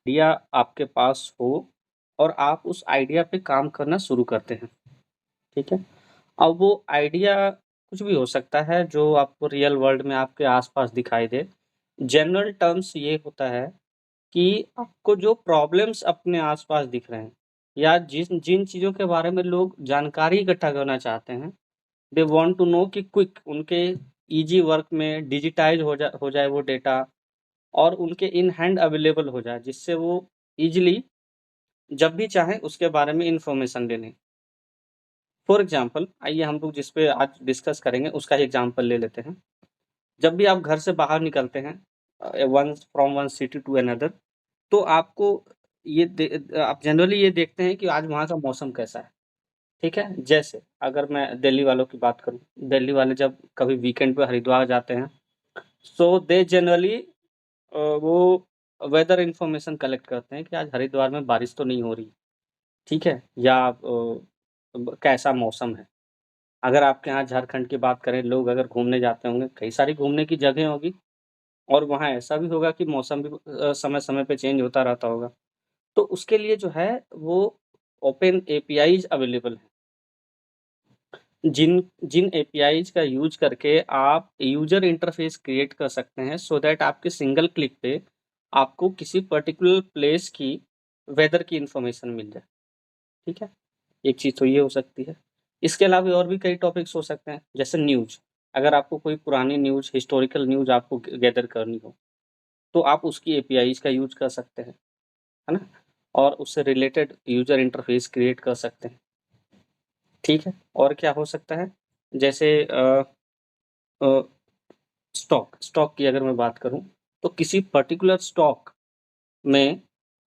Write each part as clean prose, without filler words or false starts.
Idea आपके पास हो और आप उस आइडिया पे काम करना शुरू करते हैं, ठीक है? अब वो आइडिया कुछ भी हो सकता है जो आपको रियल वर्ल्ड में आपके आस-पास दिखाई दे। जनरल टर्म्स ये होता है कि आपको जो प्रॉब्लम्स अपने आस-पास दिख रहे हैं या जिन चीज़ों के बारे में लोग जानकारी इकट्ठा करना चाहते हैं, दे वांट टू नो कि क्विक उनके ईज़ी वर्क में डिजिटाइज़ हो जाए वो डेटा और उनके इन हैंड अवेलेबल हो जाए, जिससे वो ईज़िली जब भी चाहें उसके बारे में इन्फॉर्मेशन ले लें। फॉर एग्ज़ाम्पल आइए हम लोग जिस पे आज डिस्कस करेंगे उसका ही एग्ज़ाम्पल ले लेते हैं। जब भी आप घर से बाहर निकलते हैं one from one city to another तो आपको आप जनरली ये देखते हैं कि आज वहाँ का मौसम कैसा है, ठीक है? जैसे अगर मैं दिल्ली वालों की बात करूँ, दिल्ली वाले जब कभी वीकेंड पे हरिद्वार जाते हैं, सो दे जनरली वो वेदर इन्फॉर्मेशन कलेक्ट करते हैं कि आज हरिद्वार में बारिश तो नहीं हो रही, ठीक है? या कैसा मौसम है। अगर आपके यहाँ झारखंड की बात करें, लोग अगर घूमने जाते होंगे, कई सारी घूमने की जगह होगी और वहाँ ऐसा भी होगा कि मौसम भी समय-समय पे चेंज होता रहता होगा। तो उसके लिए जो है वो ओपन एपीआईज़ अवेलेबल हैं। जिन जिन एपीआईज़ का यूज़ करके आप यूज़र इंटरफ़ेस क्रिएट कर सकते हैं सो दैट आपके सिंगल क्लिक पे आपको किसी पर्टिकुलर प्लेस की वेदर की इन्फॉर्मेशन मिल जाए, ठीक है? एक चीज़ तो ये हो सकती है। इसके अलावा और भी कई टॉपिक्स हो सकते हैं, जैसे न्यूज़। अगर आपको कोई पुरानी न्यूज़, हिस्टोरिकल न्यूज़ आपको गैदर करनी हो, तो आप उसकी एपीआईज़ का यूज़ कर सकते हैं, है ना? और उससे रिलेटेड यूज़र इंटरफ़ेस क्रिएट कर सकते हैं, ठीक है? और क्या हो सकता है? जैसे अ, स्टॉक की अगर मैं बात करूँ, तो किसी पर्टिकुलर स्टॉक में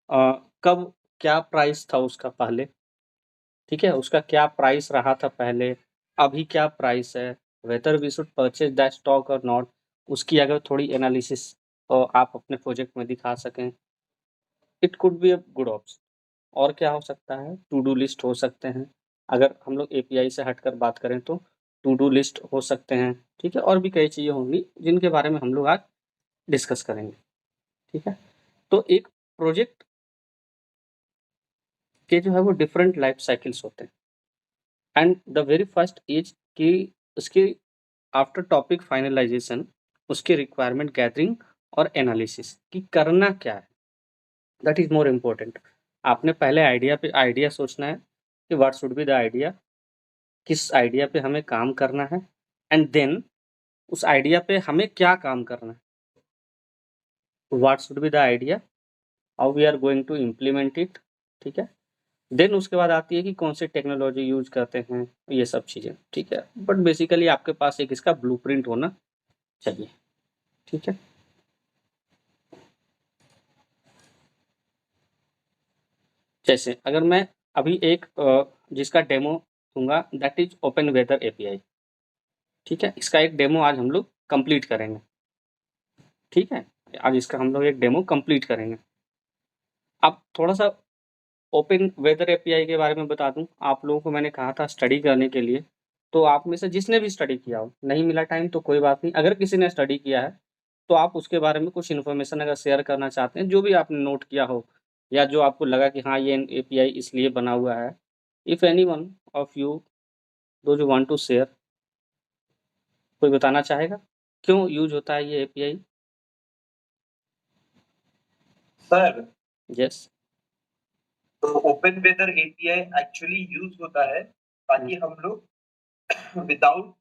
अ, कब क्या प्राइस था उसका पहले, ठीक है? उसका क्या प्राइस रहा था पहले, अभी क्या प्राइस है, whether we should purchase that stock और नॉट, उसकी अगर थोड़ी एनालिसिस आप अपने प्रोजेक्ट में दिखा सकें, it could be a good option. और क्या हो सकता है? टू डू लिस्ट हो सकते हैं। अगर हम लोग एपीआई से हटकर बात करें तो टू डू लिस्ट हो सकते हैं, ठीक है? और भी कई चीज़ें होंगी जिनके बारे में हम लोग आज डिस्कस करेंगे, ठीक है? तो एक प्रोजेक्ट के जो है वो डिफरेंट लाइफ साइकिल्स होते हैं and the very first is कि उसके आफ्टर टॉपिक फाइनलाइज़ेशन उसकी रिक्वायरमेंट गैदरिंग और एनालिसिस कि करना क्या है, दैट इज़ मोर इम्पोर्टेंट। आपने पहले आइडिया सोचना है कि what should be the idea, किस आइडिया पे हमें काम करना है एंड देन उस आइडिया पे हमें क्या काम करना है। What should be the idea, how we are going to implement it, ठीक है? देन उसके बाद आती है कि कौन सी टेक्नोलॉजी यूज़ करते हैं, ये सब चीज़ें, ठीक है? बट बेसिकली आपके पास एक इसका ब्लूप्रिंट होना चाहिए, ठीक है? जैसे अगर मैं अभी एक जिसका डेमो दूँगा that is open weather API, ठीक है? इसका एक डेमो आज हम लोग कंप्लीट करेंगे, ठीक है? आज इसका हम लोग एक डेमो कंप्लीट करेंगे। अब थोड़ा-सा ओपन वेदर एपीआई के बारे में बता दूँ, आप लोगों को मैंने कहा था स्टडी करने के लिए, तो आप में से जिसने भी स्टडी किया हो, नहीं मिला टाइम तो कोई बात नहीं, अगर किसी ने स्टडी किया है, तो आप उसके बारे में कुछ इन्फॉर्मेशन अगर शेयर करना चाहते हैं, जो भी आपने नोट किया हो या जो आपको लगा कि हाँ, ये एपीआई इसलिए बना हुआ है, if anyone of you those who want to share, कोई बताना चाहेगा? क्यों यूज़ होता है ये एपीआई? Sir, yes. तो open weather API actually use होता है हुँ, ताकि हम लोग विदाउट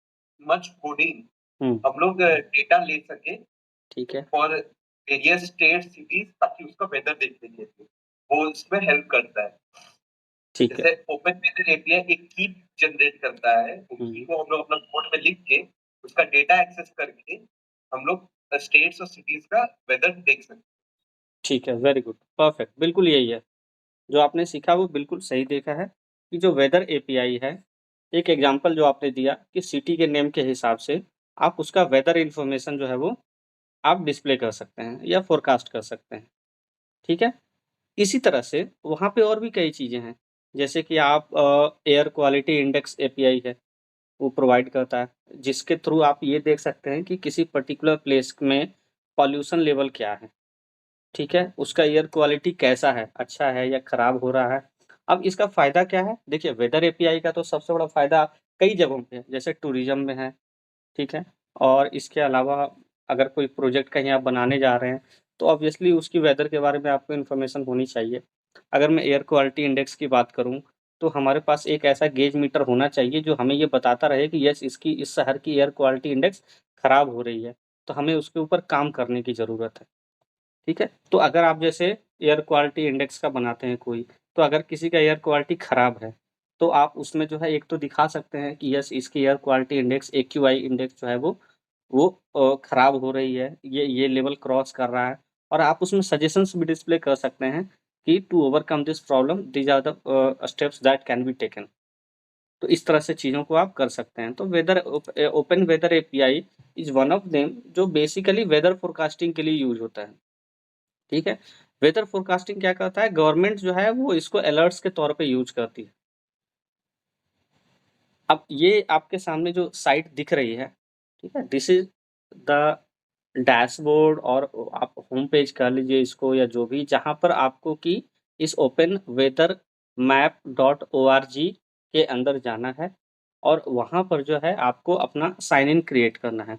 मच कोडिंग हुँ, हम लोग डेटा ले सके ठीक है, फॉर वेरियस स्टेट सिटीज ताकि उसका वेदर देख सके। वो इसमें हेल्प करता है। ठीक है। जैसे ओपन वेदर एपीआई एक की जनरेट करता है, वो की हुँ, को हम लोग अपना कोड में लिख के उसका डेटा एक्सेस करके हम लोग स्टेट्स और सिटीज का वेदर देख सकते हैं। ठीक है, वेरी गुड, परफेक्ट, बिल्कुल यही है। जो आपने सीखा वो बिल्कुल सही देखा है कि जो वेदर एपीआई है, एक एग्ज़ाम्पल जो आपने दिया कि सिटी के नेम के हिसाब से आप उसका वेदर इन्फॉर्मेशन जो है वो आप डिस्प्ले कर सकते हैं या फ़ोरकास्ट कर सकते हैं, ठीक है? इसी तरह से वहाँ पे और भी कई चीज़ें हैं, जैसे कि आप एयर क्वालिटी इंडेक्स एपीआई है, वो प्रोवाइड करता है, जिसके थ्रू आप ये देख सकते हैं कि किसी पर्टिकुलर प्लेस में पॉल्यूशन लेवल क्या है, ठीक है? उसका एयर क्वालिटी कैसा है, अच्छा है या खराब हो रहा है? अब इसका फ़ायदा क्या है? देखिए वेदर एपीआई का तो सबसे बड़ा फ़ायदा कई जगहों पे है, जैसे टूरिज़्म में है, ठीक है? और इसके अलावा अगर कोई प्रोजेक्ट कहीं आप बनाने जा रहे हैं, तो ऑब्वियसली उसकी वेदर के बारे में आपको इन्फॉर्मेशन होनी चाहिए। अगर मैं एयर क्वालिटी इंडेक्स की बात करूँ, तो हमारे पास एक ऐसा गेज मीटर होना चाहिए जो हमें ये बताता रहे कि यस इसकी इस शहर की एयर क्वालिटी इंडेक्स खराब हो रही है, तो हमें उसके ऊपर काम करने की ज़रूरत है। ठीक है? तो अगर आप जैसे एयर क्वालिटी इंडेक्स का बनाते हैं कोई, तो अगर किसी का एयर क्वालिटी खराब है, तो आप उसमें जो है एक तो दिखा सकते हैं कि यस इसकी air quality index AQI index जो है वो खराब हो रही है, ये लेवल क्रॉस कर रहा है और आप उसमें सजेशंस भी डिस्प्ले कर सकते हैं कि to overcome this problem these are the steps that can be taken. तो इस तरह से चीज़ों को आप कर सकते हैं। तो open weather API is one of them जो बेसिकली वेदर फोरकास्टिंग के लिए यूज़ होता है। ठीक है? वेदर फोरकास्टिंग क्या करता है, गवर्नमेंट जो है वो इसको अलर्ट्स के तौर पे यूज़ करती है। अब ये आपके सामने जो साइट दिख रही है, ठीक है? दिस इज़ द डैशबोर्ड और आप होम पेज कह लीजिए इसको या जो भी, जहाँ पर आपको कि इस open weather map dot org के अंदर जाना है और वहाँ पर जो है आपको अपना साइन इन क्रिएट करना है।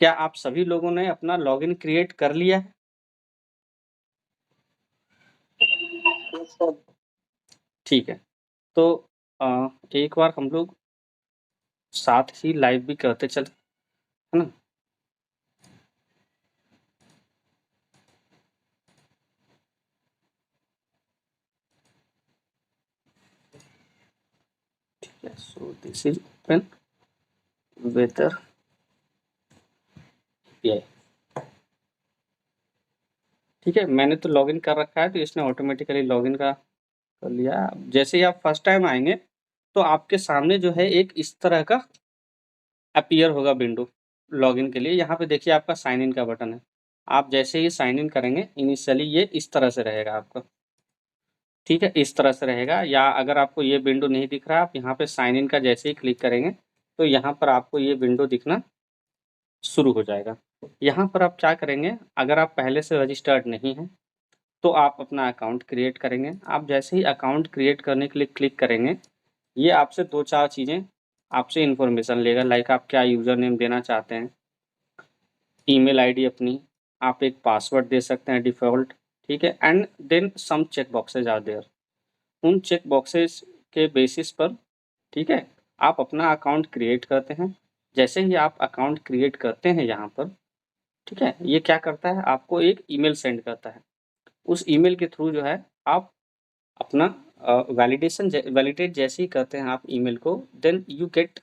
क्या आप सभी लोगों ने अपना लॉगिन क्रिएट कर लिया है? ठीक है। तो एक बार हम लोग साथ ही लाइव भी करते चलें, है ना? ठीक है, so this is open weather API. ठीक है, मैंने तो लॉगिन कर रखा है तो इसने ऑटोमेटिकली लॉगिन का कर लिया। जैसे ही आप फर्स्ट टाइम आएँगे तो आपके सामने जो है एक इस तरह का अपीयर होगा विंडो लॉगिन के लिए। यहाँ पे देखिए आपका साइन इन का बटन है। आप जैसे ही साइन इन करेंगे इनिशियली ये इस तरह से रहेगा आपका। ठीक है, इस तरह से रहेगा या अगर आपको ये विंडो नहीं दिख रहा है, आप यहाँ पे साइन इन का जैसे ही क्लिक करेंगे, तो यहाँ पर आपको ये विंडो दिखना शुरू हो जाएगा। यहाँ पर आप क्या करेंगे, अगर आप पहले से रजिस्टर्ड नहीं हैं, तो आप अपना अकाउंट क्रिएट करेंगे। आप जैसे ही अकाउंट क्रिएट करने के लिए क्लिक करेंगे, ये आपसे 2-4 चीज़ें आपसे इन्फॉर्मेशन लेगा लाइक आप क्या यूज़र नेम देना चाहते हैं, ईमेल आईडी अपनी, आप एक पासवर्ड दे सकते हैं डिफ़ॉल्ट, ठीक है? And then some check boxes are there. उन चेक बॉक्सेस के बेसिस पर, ठीक है, आप अपना अकाउंट क्रिएट करते हैं। जैसे ही आप अकाउंट क्रिएट करते हैं यहाँ पर, ठीक है, ये क्या करता है आपको एक ईमेल सेंड करता है। उस ईमेल के थ्रू जो है आप अपना वैलिडेट जैसे ही करते हैं आप ईमेल को, then you get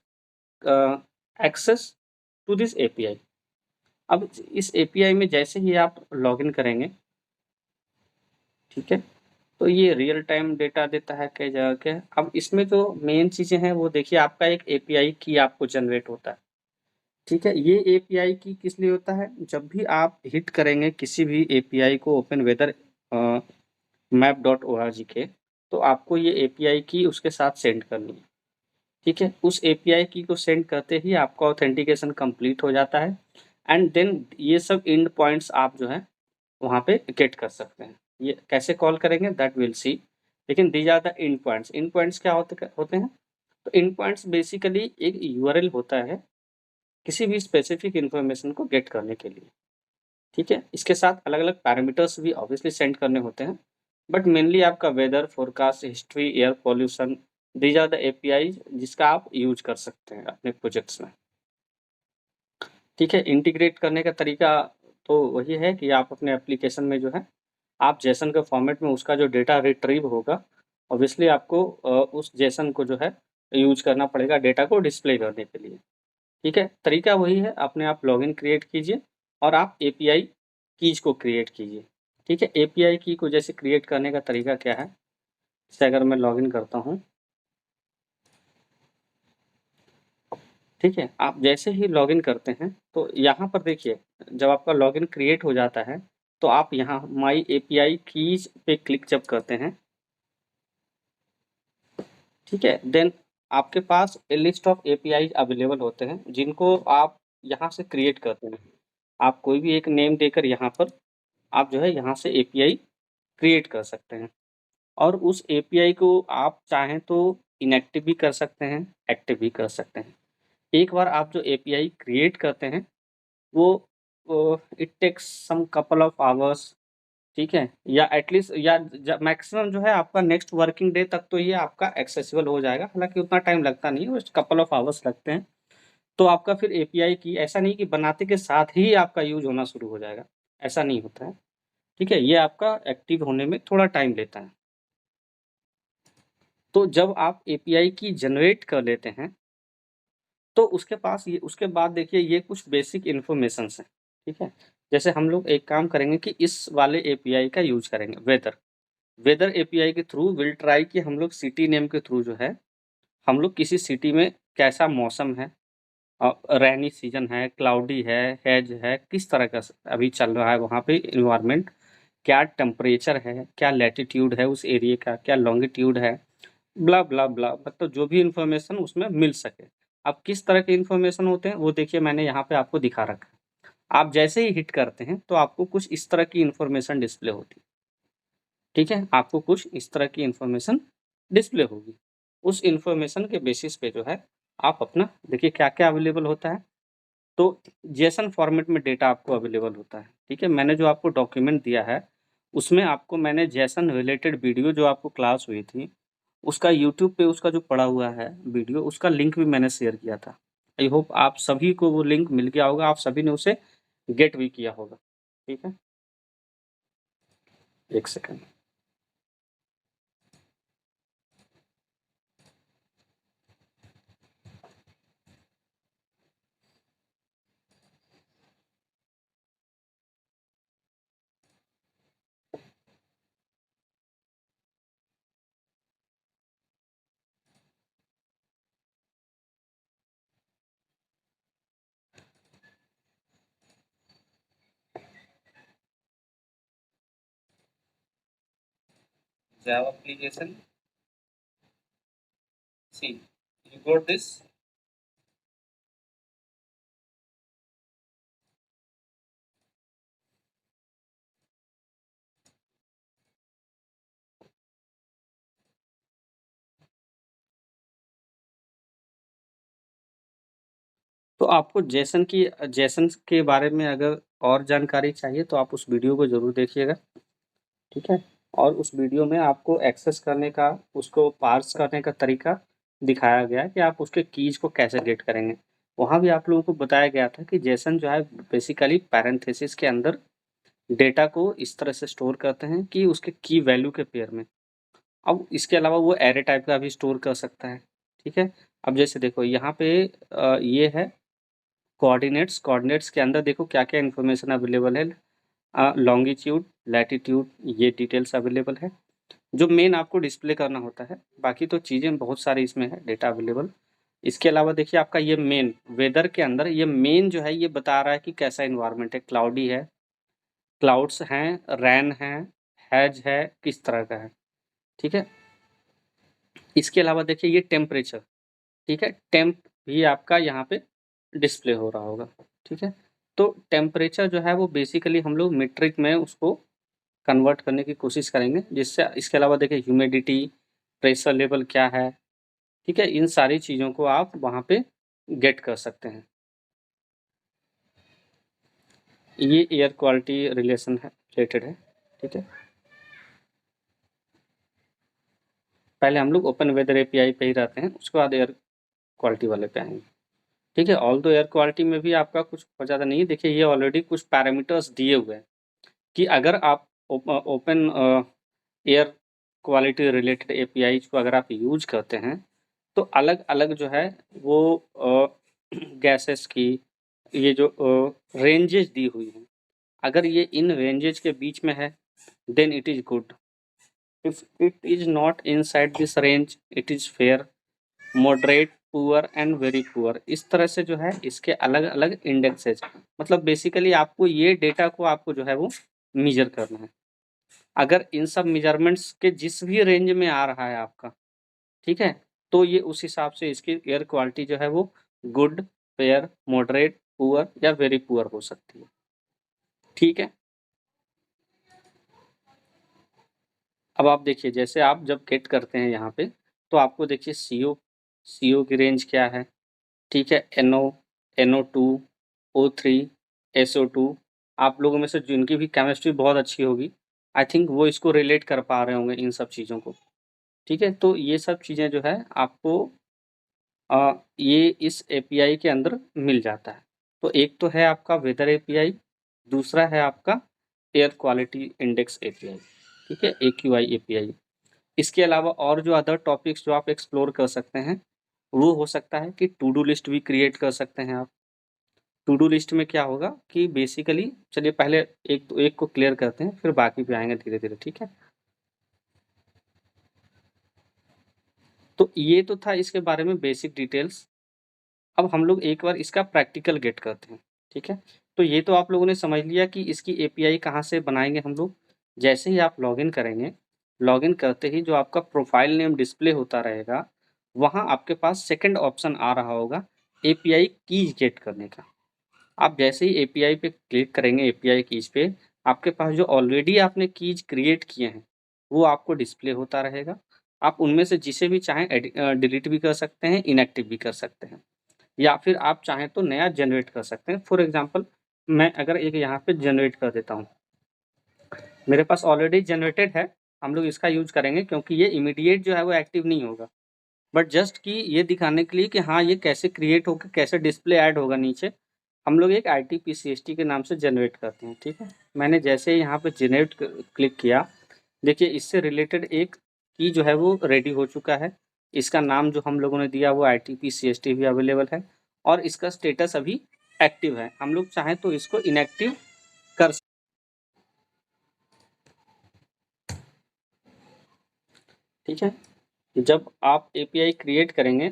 access to this API. अब इस एपीआई में जैसे ही आप लॉगिन करेंगे, ठीक है, तो ये रियल टाइम डेटा देता है कई जगह के। अब इसमें जो मेन चीज़ें हैं वो देखिए आपका एक एपीआई की आपको जनरेट होता है, ठीक है? ये एपीआई की किस लिए होता है? जब भी आप हिट करेंगे किसी भी एपीआई को open weather map dot org के, तो आपको ये एपीआई की उसके साथ सेंड करनी है, ठीक है? उस एपीआई की को सेंड करते ही आपका ऑथेंटिकेशन कंप्लीट हो जाता है एंड देन ये सब एंड पॉइंट्स आप जो है वहाँ पे गेट कर सकते हैं। ये कैसे कॉल करेंगे दैट विल सी, लेकिन these are the end points. End points क्या होते हैं? तो एंड पॉइंट्स बेसिकली एक यूआरएल होता है किसी भी स्पेसिफिक इन्फॉर्मेशन को गेट करने के लिए, ठीक है? इसके साथ अलग-अलग पैरामीटर्स भी ऑब्वियसली सेंड करने होते हैं, बट मेनली आपका weather, forecast, history, air pollution, these are the APIs जिसका आप यूज़ कर सकते हैं अपने प्रोजेक्ट्स में, ठीक है? इंटीग्रेट करने का तरीका तो वही है कि आप अपने एप्लीकेशन में जो है, आप जेसन के फॉर्मेट में उसका जो डेटा रिट्रीव होगा, ऑब्वियसली आपको उस जेसन को जो है यूज़ करना पड़ेगा डेटा को डिस्प्ले करने के लिए, ठीक है? तरीका वही है, अपने आप लॉगिन क्रिएट कीजिए और आप एपीआई कीज़ को क्रिएट कीजिए, ठीक है? एपीआई की को जैसे क्रिएट करने का तरीका क्या है? जैसे अगर मैं लॉगिन करता हूँ, ठीक है? आप जैसे ही लॉगिन करते हैं, तो यहाँ पर देखिए, जब आपका लॉगिन क्रिएट हो जाता है, तो आप यहाँ माई एपीआई कीज़ पे क्लिक जब करते हैं, ठीक है? देन आपके पास ए लिस्ट ऑफ एपीआई अवेलेबल होते हैं, जिनको आप यहाँ से क्रिएट करते हैं। आप कोई भी एक नेम देकर यहाँ पर आप जो है यहाँ से एपीआई क्रिएट कर सकते हैं और उस एपीआई को आप चाहें तो इनएक्टिव भी कर सकते हैं, एक्टिव भी कर सकते हैं। एक बार आप जो एपीआई क्रिएट करते हैं वो it takes some couple of hours, ठीक है? या एटलीस्ट या ज मैक्सिमम जो है आपका नेक्स्ट वर्किंग डे तक तो ये आपका एक्सेसिबल हो जाएगा, हालाँकि उतना टाइम लगता नहीं है, बस कपल ऑफ आवर्स लगते हैं। तो आपका फिर एपीआई की ऐसा नहीं कि बनाते के साथ ही आपका यूज़ होना शुरू हो जाएगा, ऐसा नहीं होता है, ठीक है? ये आपका एक्टिव होने में थोड़ा टाइम लेता है। तो जब आप एपीआई की जनरेट कर लेते हैं, तो उसके पास ये उसके बाद देखिए ये कुछ बेसिक इन्फॉर्मेशंस हैं, ठीक है? जैसे हम लोग एक काम करेंगे कि इस वाले एपीआई का यूज़ करेंगे वेदर। वेदर एपीआई के थ्रू विल ट्राई कि हम लोग सिटी नेम के थ्रू जो है, हम लोग किसी सिटी में कैसा मौसम है, रेनी सीज़न है, क्लाउडी है, हैज़ है, किस तरह का अभी चल रहा है वहाँ पे एनवायरनमेंट, क्या टेम्परेचर है, क्या लैटीट्यूड है उस एरिया का, क्या लॉन्गिट्यूड है, ब्ला, ब्ला, ब्ला, मतलब जो भी इन्फॉर्मेशन उसमें मिल सके। अब किस तरह के इन्फॉर्मेशन होते हैं, वो देखिए मैंने यहाँ पे आपको दिखा रखा है। आप जैसे ही हिट करते हैं, तो आपको कुछ इस तरह की इन्फॉर्मेशन डिस्प्ले होती है, ठीक है? आपको कुछ इस तरह की इन्फॉर्मेशन डिस्प्ले होगी। उस इन्फॉर्मेशन के बेसिस पे जो है, आप अपना देखिए क्या-क्या अवेलेबल होता है। तो जेसन फॉर्मेट में डेटा आपको अवेलेबल होता है, ठीक है? मैंने जो आपको डॉक्यूमेंट दिया है, उसमें आपको मैंने जेसन रिलेटेड वीडियो जो आपको क्लास हुई थी, उसका यूट्यूब पे उसका जो पड़ा हुआ है वीडियो, उसका लिंक भी मैंने शेयर किया था। आई होप आप सभी को वो लिंक मिल गया होगा, आप सभी ने उसे गेट भी किया होगा, ठीक है? 1 second. Java application, see, you got this? तो आपको जेसन के बारे में अगर और जानकारी चाहिए तो आप उस वीडियो को ज़रूर देखिएगा, ठीक है? और उस वीडियो में आपको एक्सेस करने का, उसको पार्स करने का तरीका दिखाया गया है कि आप उसके कीज़ को कैसे गेट करेंगे। वहाँ भी आप लोगों को बताया गया था कि जेसन जो है बेसिकली पैरेंथेसिस के अंदर डेटा को इस तरह से स्टोर करते हैं कि उसके की वैल्यू के पेयर में। अब इसके अलावा वो एरे टाइप का भी स्टोर कर सकता है, ठीक है? अब जैसे देखो यहाँ पे ये है कोऑर्डिनेट्स के अंदर देखो क्या-क्या इन्फॉर्मेशन अवेलेबल है। लॉन्गिट्यूड, लैटिट्यूड ये डिटेल्स अवेलेबल है, जो मेन आपको डिस्प्ले करना होता है। बाकी तो चीज़ें बहुत सारी इसमें है डेटा अवेलेबल। इसके अलावा देखिए आपका ये मेन वेदर के अंदर ये मेन जो है ये बता रहा है कि कैसा एनवायरनमेंट है, क्लाउडी है, क्लाउड्स हैं, रेन है, हैज़ है, किस तरह का है, ठीक है? इसके अलावा देखिए ये टेम्परेचर, ठीक है? टेम्प भी आपका यहाँ पे डिस्प्ले हो रहा होगा, ठीक है? तो टेम्परेचर जो है वो बेसिकली हम लोग मीट्रिक में उसको कन्वर्ट करने की कोशिश करेंगे, जिससे इसके अलावा देखिए ह्यूमिडिटी, प्रेशर लेवल क्या है, ठीक है? इन सारी चीज़ों को आप वहाँ पे गेट कर सकते हैं। ये एयर क्वालिटी रिलेशन है रिलेटेड है, ठीक है? पहले हम लोग ओपन वेदर एपीआई पे ही रहते हैं, उसके बाद एयर क्वालिटी वाले पे आएँगे, ठीक है? ऑल्दो एयर क्वालिटी में भी आपका कुछ बहुत ज़्यादा नहीं है, देखिए ये ऑलरेडी कुछ पैरामीटर्स दिए हुए हैं कि अगर आप open air quality related APIs को अगर आप यूज़ करते हैं, तो अलग-अलग जो है वो गैसेस की ये जो रेंजेस दी हुई हैं, अगर ये इन रेंजेस के बीच में है, then it is good. If it is not inside this range, it is fair, moderate, poor and very poor. इस तरह से जो है इसके अलग-अलग इंडेक्सेस, मतलब बेसिकली आपको ये डेटा को आपको जो है वो मेज़र करना है। अगर इन सब मेज़रमेंट्स के जिस भी रेंज में आ रहा है आपका, ठीक है? तो ये उस हिसाब से इसकी एयर क्वालिटी जो है वो गुड, फेयर, मॉडरेट, पुअर या वेरी पुअर हो सकती है। ठीक है? अब आप देखिए जैसे आप जब गेट करते हैं यहाँ पे, तो आपको देखिए CO की रेंज क्या है, ठीक है? NO, NO2, O3, SO2, आप लोगों में से जिनकी भी केमिस्ट्री बहुत अच्छी होगी, आई थिंक वो इसको रिलेट कर पा रहे होंगे इन सब चीज़ों को, ठीक है? तो ये सब चीज़ें जो है आपको ये इस एपीआई के अंदर मिल जाता है। तो एक तो है आपका वेदर एपीआई, दूसरा है आपका एयर क्वालिटी इंडेक्स एपीआई, ठीक है? AQI API. इसके अलावा और जो अदर टॉपिक्स जो आप एक्सप्लोर कर सकते हैं, वो हो सकता है कि टू डू लिस्ट भी क्रिएट कर सकते हैं आप। टू डू लिस्ट में क्या होगा कि बेसिकली चलिए पहले एक को क्लियर करते हैं, फिर बाकी पे आएँगे धीरे-धीरे, ठीक है? तो ये तो था इसके बारे में बेसिक डिटेल्स। अब हम लोग एक बार इसका प्रैक्टिकल गेट करते हैं, ठीक है? तो ये तो आप लोगों ने समझ लिया कि इसकी एपीआई कहाँ से बनाएँगे हम लोग। जैसे ही आप लॉगिन करेंगे, लॉगिन करते ही जो आपका प्रोफ़ाइल नेम डिस्प्ले होता रहेगा, वहाँ आपके पास सेकंड ऑप्शन आ रहा होगा एपीआई कीज़ गेट करने का। आप जैसे ही एपीआई पे क्लिक करेंगे एपीआई कीज़ पे, आपके पास जो ऑलरेडी आपने कीज़ क्रिएट किए हैं, वो आपको डिस्प्ले होता रहेगा। आप उनमें से जिसे भी चाहें डिलीट भी कर सकते हैं, इनएक्टिव भी कर सकते हैं। या फिर आप चाहें तो नया जनरेट कर सकते हैं। फॉर एग्ज़ाम्पल मैं अगर एक यहाँ पे जनरेट कर देता हूँ, मेरे पास ऑलरेडी जनरेटेड है, हम लोग इसका यूज़ करेंगे क्योंकि ये इमीडिएट जो है वो एक्टिव नहीं होगा। बट जस्ट कि ये दिखाने के लिए कि हाँ, ये कैसे क्रिएट होकर कैसे डिस्प्ले ऐड होगा नीचे, हम लोग एक ITPCST के नाम से जनरेट करते हैं, ठीक है? मैंने जैसे ही यहाँ पे जनरेट क्लिक किया, देखिए इससे रिलेटेड एक की जो है वो रेडी हो चुका है। इसका नाम जो हम लोगों ने दिया वो ITPCST भी अवेलेबल है और इसका स्टेटस अभी एक्टिव है। हम लोग चाहें तो इसको इनएक्टिव कर ठीक है? जब आप एपीआई क्रिएट करेंगे,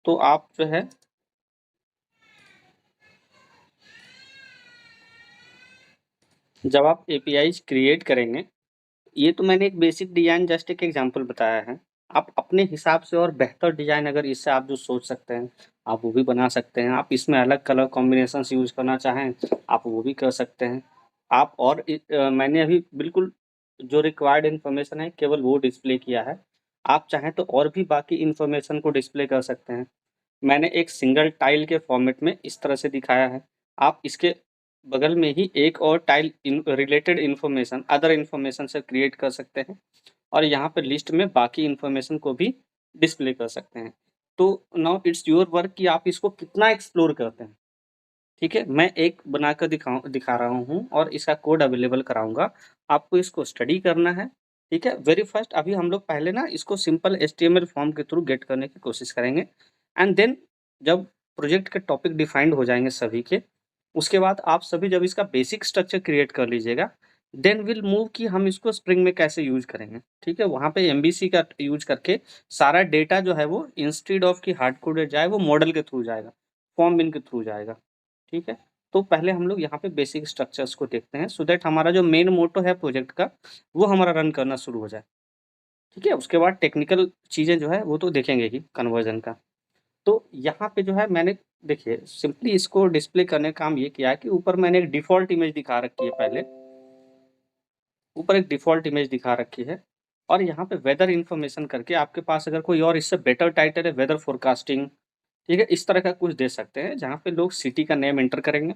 तो आप जो है जब आप एपीआईज़ क्रिएट करेंगे, ये तो मैंने एक बेसिक डिज़ाइन जस्ट एक एग्ज़ाम्पल बताया है। आप अपने हिसाब से और बेहतर डिज़ाइन अगर इससे आप जो सोच सकते हैं, आप वो भी बना सकते हैं। आप इसमें अलग कलर कॉम्बिनेशंस यूज़ करना चाहें, आप वो भी कर सकते हैं। आप और मैंने अभी बिल्कुल जो रिक्वायर्ड इन्फॉर्मेशन है केवल वो डिस्प्ले किया है। आप चाहें तो और भी बाकी इन्फॉर्मेशन को डिस्प्ले कर सकते हैं। मैंने एक सिंगल टाइल के फॉर्मेट में इस तरह से दिखाया है। आप इसके बगल में ही एक और tile related information other information से क्रिएट कर सकते हैं और यहाँ पे लिस्ट में बाकी इन्फॉर्मेशन को भी डिस्प्ले कर सकते हैं। तो नाउ इट्स योर वर्क कि आप इसको कितना एक्सप्लोर करते हैं, ठीक है? मैं एक बनाकर दिखा रहा हूँ और इसका कोड अवेलेबल कराऊँगा। आपको इसको स्टडी करना है, ठीक है? वेरी फर्स्ट अभी हम लोग पहले ना इसको सिंपल HTML फॉर्म के थ्रू गेट करने की कोशिश करेंगे एंड देन जब प्रोजेक्ट के टॉपिक डिफाइंड हो जाएँगे सभी के, उसके बाद आप सभी जब इसका बेसिक स्ट्रक्चर क्रिएट कर लीजिएगा, देन विल मूव कि हम इसको स्प्रिंग में कैसे यूज़ करेंगे, ठीक है? वहाँ पे एमवीसी का यूज़ करके सारा डेटा जो है वो इंस्टेड ऑफ कि हार्ड कोडेड जाए, वो मॉडल के थ्रू जाएगा, फॉर्म बिन के थ्रू जाएगा, ठीक है? तो पहले हम लोग यहाँ पे बेसिक स्ट्रक्चर्स को देखते हैं सो दैट हमारा जो मेन मोटो है प्रोजेक्ट का, वो हमारा रन करना शुरू हो जाए, ठीक है? उसके बाद टेक्निकल चीज़ें जो है वो तो देखेंगे ही कन्वर्जन का। तो यहाँ पे जो है मैंने देखिए सिंपली इसको डिस्प्ले करने का काम ये किया है कि ऊपर मैंने एक डिफ़ॉल्ट इमेज दिखा रखी है पहले, ऊपर एक डिफ़ॉल्ट इमेज दिखा रखी है और यहाँ पे वेदर इन्फॉर्मेशन करके आपके पास अगर कोई और इससे बेटर टाइटल है वेदर फ़ोरकास्टिंग, ठीक है? इस तरह का कुछ दे सकते हैं जहाँ पे लोग सिटी का नेम एंटर करेंगे।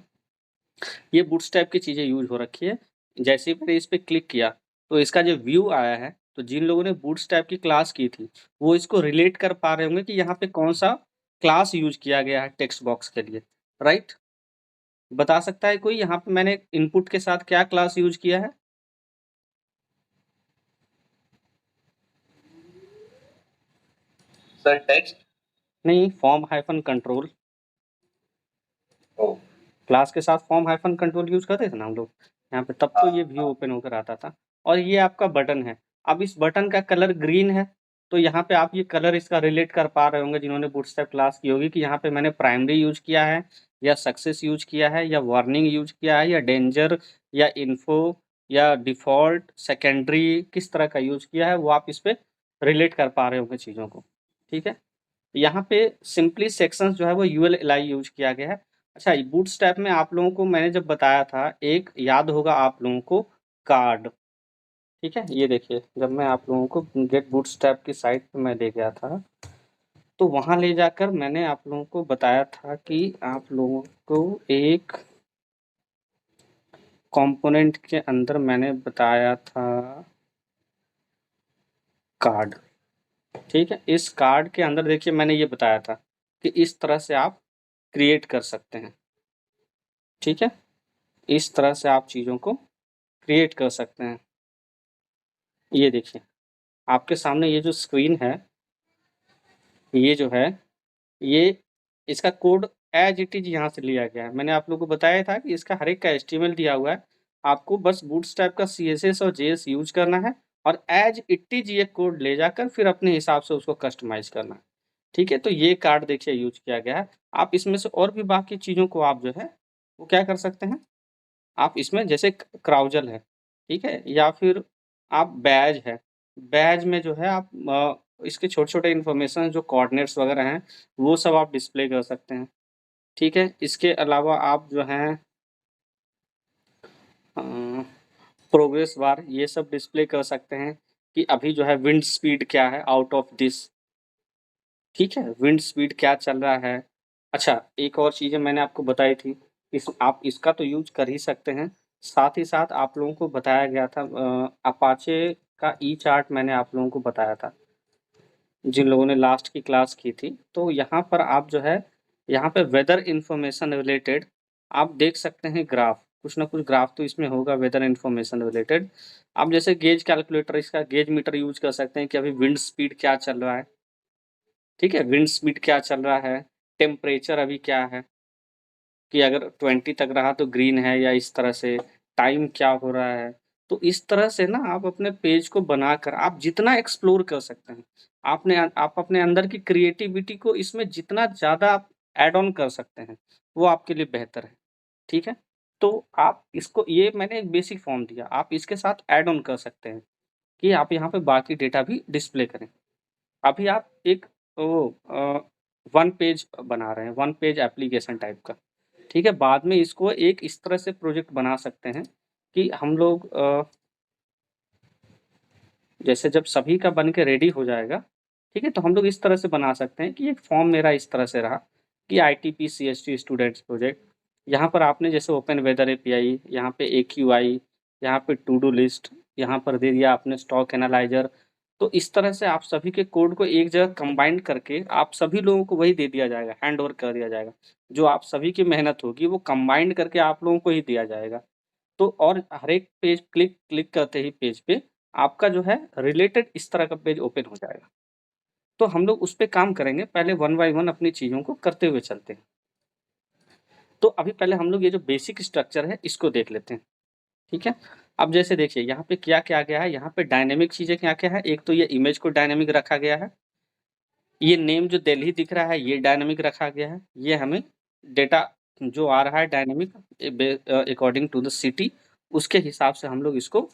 ये बूटस्ट्रैप की चीज़ें यूज़ हो रखी है। जैसे ही मैंने इस पे क्लिक किया, तो इसका जो व्यू आया है, तो जिन लोगों ने बूटस्ट्रैप की क्लास की थी, वो इसको रिलेट कर पा रहे होंगे कि यहाँ पे कौन-सा क्लास यूज़ किया गया है टेक्स्ट बॉक्स के लिए, राइट? बता सकता है कोई यहाँ पे मैंने इनपुट के साथ क्या क्लास यूज़ किया है? Sir text. नहीं, फॉर्म हाइफ़न कंट्रोल। ओह! क्लास के साथ फॉर्म हाइफ़न कंट्रोल यूज़ करते थे ना हम लोग, यहाँ पे तब तो ये व्यू हाँ। ओपन होकर आता था और ये आपका बटन है। अब इस बटन का कलर ग्रीन है, तो यहाँ पे आप ये कलर इसका रिलेट कर पा रहे होंगे जिन्होंने बूटस्ट्रैप क्लास की होगी कि यहाँ पे मैंने प्राइमरी यूज़ किया है या सक्सेस यूज़ किया है या वार्निंग यूज़ किया है या डेंजर या इन्फो या डिफ़ॉल्ट, सेकेंडरी किस तरह का यूज़ किया है, वो आप इस पे रिलेट कर पा रहे होंगे चीज़ों को, ठीक है? यहाँ पे सिंपली सेक्शंस जो है वो ULLI यूज़ किया गया है। अच्छा बूटस्ट्रैप में आप लोगों को मैंने जब बताया था, एक याद होगा आप लोगों को कार्ड, ठीक है, ये देखिए जब मैं आप लोगों को गेट बूटस्ट्रैप की साइट पे मैं ले गया था, तो वहाँ ले जाकर मैंने आप लोगों को बताया था कि आप लोगों को एक कंपोनेंट के अंदर मैंने बताया था कार्ड, ठीक है? इस कार्ड के अंदर देखिए मैंने ये बताया था कि इस तरह से आप क्रिएट कर सकते हैं, ठीक है? इस तरह से आप चीज़ों को क्रिएट कर सकते हैं। ये देखिए, आपके सामने ये जो स्क्रीन है, ये जो है, ये इसका कोड एज़ इट इज़ यहाँ से लिया गया है। मैंने आप लोगों को बताया था कि इसका हर एक का एचटीएमएल दिया हुआ है। आपको बस बूटस्ट्रैप का सीएसएस और जेएस यूज़ करना है और एज़ इट इज़ ये कोड ले जाकर फिर अपने हिसाब से उसको कस्टमाइज़ करना है। ठीक है? तो ये कार्ड देखिए यूज़ किया गया है। आप इसमें से और भी बाकी चीज़ों को आप जो है, वो क्या कर सकते हैं, आप इसमें जैसे क्राउज़ल है, ठीक है? या फिर आप बैज है, बैज में जो है आप इसके छोटे-छोटे इन्फॉर्मेशन जो कोऑर्डिनेट्स वगैरह हैं, वो सब आप डिस्प्ले कर सकते हैं, ठीक है? इसके अलावा आप जो हैं अ, प्रोग्रेस बार ये सब डिस्प्ले कर सकते हैं कि अभी जो है विंड स्पीड क्या है आउट ऑफ दिस, ठीक है? विंड स्पीड क्या चल रहा है। अच्छा, एक और चीज़ें मैंने आपको बताई थी, आप इसका तो यूज़ कर ही सकते हैं, साथ ही साथ आप लोगों को बताया गया था अपाचे का ई चार्ट मैंने आप लोगों को बताया था, जिन लोगों ने लास्ट की क्लास की थी। तो यहाँ पर आप जो है, यहाँ पे वेदर इन्फॉर्मेशन रिलेटेड आप देख सकते हैं ग्राफ, कुछ ना कुछ ग्राफ तो इसमें होगा वेदर इन्फॉर्मेशन रिलेटेड। आप जैसे गेज कैलकुलेटर, इसका गेज मीटर यूज़ कर सकते हैं कि अभी विंड स्पीड क्या चल रहा है, ठीक है? विंड स्पीड क्या चल रहा है, टेम्परेचर अभी क्या है, कि अगर 20 तक रहा तो ग्रीन है या इस तरह से, टाइम क्या हो रहा है। तो इस तरह से ना आप अपने पेज को बनाकर आप जितना एक्सप्लोर कर सकते हैं, आप अपने अंदर की क्रिएटिविटी को इसमें जितना ज़्यादा आप ऐड ऑन कर सकते हैं, वो आपके लिए बेहतर है, ठीक है? तो आप इसको, ये मैंने एक बेसिक फॉर्म दिया, आप इसके साथ ऐड ऑन कर सकते हैं कि आप यहाँ पे बाकी डेटा भी डिस्प्ले करें। अभी आप एक वो वन पेज बना रहे हैं, वन पेज एप्लीकेशन टाइप का, ठीक है? बाद में इसको एक इस तरह से प्रोजेक्ट बना सकते हैं कि हम लोग जैसे जब सभी का बन के रेडी हो जाएगा, ठीक है? तो हम लोग इस तरह से बना सकते हैं कि एक फॉर्म मेरा इस तरह से रहा कि आईटीपी सीएसटी स्टूडेंट्स प्रोजेक्ट, यहाँ पर आपने जैसे ओपन वेदर एपीआई, यहाँ पे एक्यूआई, यहाँ पे टू डू लिस्ट, यहाँ पर दे दिया आपने स्टॉक एनालाइज़र। तो इस तरह से आप सभी के कोड को एक जगह कंबाइन करके आप सभी लोगों को वही दे दिया जाएगा, हैंड ओवर कर दिया जाएगा। जो आप सभी की मेहनत होगी वो कंबाइंड करके आप लोगों को ही दिया जाएगा। तो और हर एक पेज क्लिक क्लिक करते ही पेज पे आपका जो है रिलेटेड इस तरह का पेज ओपन हो जाएगा। तो हम लोग उस पे काम करेंगे, पहले वन बाय वन अपनी चीज़ों को करते हुए चलते हैं। तो अभी पहले हम लोग ये जो बेसिक स्ट्रक्चर है इसको देख लेते हैं, ठीक है? अब जैसे देखिए यहाँ पे क्या-क्या गया है, यहाँ पे डायनामिक चीज़ें क्या-क्या है, एक तो ये इमेज को डायनामिक रखा गया है, ये नेम जो दिल्ली दिख रहा है ये डायनामिक रखा गया है, ये हमें डेटा जो आ रहा है dynamic according to the city, उसके हिसाब से हम लोग इसको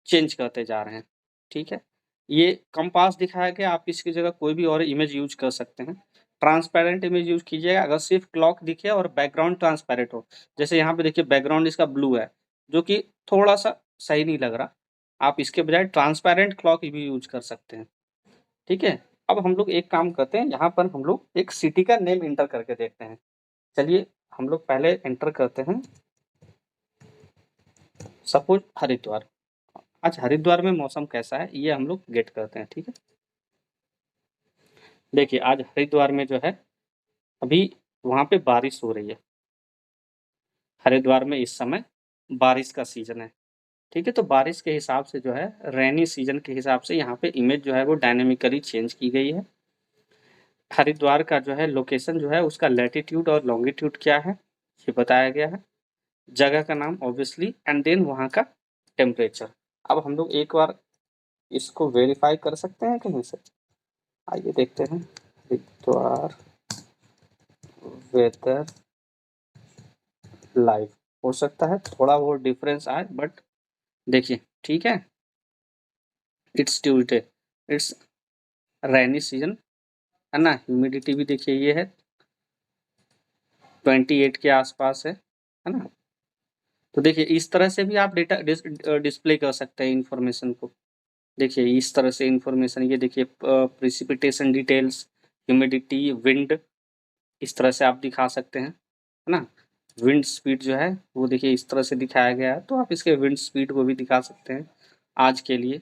चेंज करते जा रहे हैं, ठीक है? ये कंपास दिखाया गया, आप इसकी जगह कोई भी और इमेज यूज़ कर सकते हैं। ट्रांसपेरेंट इमेज यूज़ कीजिएगा अगर सिर्फ़ क्लॉक दिखे और बैकग्राउंड ट्रांसपेरेंट हो। जैसे यहाँ पे देखिए बैकग्राउंड इसका ब्लू है, जो कि थोड़ा-सा सही नहीं लग रहा। आप इसके बजाय ट्रांसपेरेंट क्लॉक भी यूज़ कर सकते हैं, ठीक है? अब हम लोग एक काम करते हैं, यहाँ पर हम लोग एक सिटी का नेम एंटर करके देखते हैं। चलिए हम लोग पहले एंटर करते हैं, सपोज़ हरिद्वार। आज हरिद्वार में मौसम कैसा है ये हम लोग गेट करते हैं, ठीक है? देखिए आज हरिद्वार में जो है अभी वहाँ पे बारिश हो रही है। हरिद्वार में इस समय बारिश का सीज़न है, ठीक है? तो बारिश के हिसाब से जो है रेनी सीज़न के हिसाब से यहाँ पे इमेज जो है वो डायनामिकली चेंज की गई है। हरिद्वार का जो है लोकेशन जो है उसका लैटीट्यूड और लॉन्गिट्यूड क्या है, ये बताया गया है। जगह का नाम ऑब्वियसली एंड देन वहाँ का टेम्परेचर। अब हम लोग एक बार इसको वेरीफ़ाई कर सकते हैं कहीं से? आइए देखते हैं। हरिद्वार वेदर लाइव, हो सकता है थोड़ा बहुत डिफरेंस आए बट देखिए ठीक है, it's Tuesday, it's rainy season है ना, ह्यूमिडिटी भी देखिए ये है 28 के आसपास है ना? तो देखिए इस तरह से भी आप डेटा डिस्प्ले कर सकते हैं इन्फॉर्मेशन को। देखिए इस तरह से इन्फॉर्मेशन, ये देखिए प्रेसिपिटेशन डिटेल्स, ह्यूमिडिटी, विंड, इस तरह से आप दिखा सकते हैं, है ना? विंड स्पीड जो है वो देखिए इस तरह से दिखाया गया है, तो आप इसके विंड स्पीड को भी दिखा सकते हैं आज के लिए।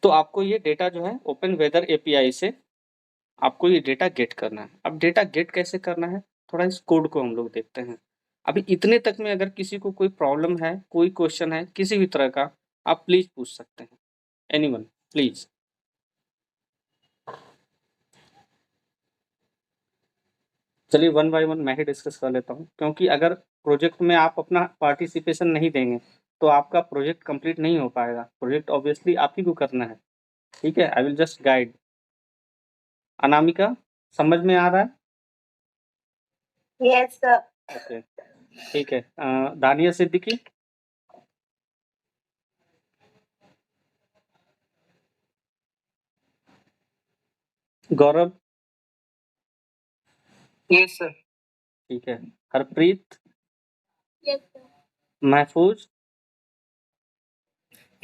तो आपको ये डेटा जो है ओपन वेदर एपीआई से आपको ये डेटा गेट करना है। अब डेटा गेट कैसे करना है, थोड़ा इस कोड को हम लोग देखते हैं। अभी इतने तक में अगर किसी को कोई प्रॉब्लम है, कोई क्वेश्चन है किसी भी तरह का, आप प्लीज पूछ सकते हैं। Anyone please. चलिए वन बाय वन मैं ही डिस्कस कर लेता हूँ, क्योंकि अगर प्रोजेक्ट में आप अपना पार्टिसिपेशन नहीं देंगे तो आपका प्रोजेक्ट कंप्लीट नहीं हो पाएगा। प्रोजेक्ट ऑब्वियसली आप ही को करना है, ठीक है? I will just guide. Anamika, समझ में आ रहा है? Yes sir. ओके, ठीक है। दानिया सिद्दीकी। गौरव। Yes sir. ठीक है। Harpreet. Yes sir. Mahfooz.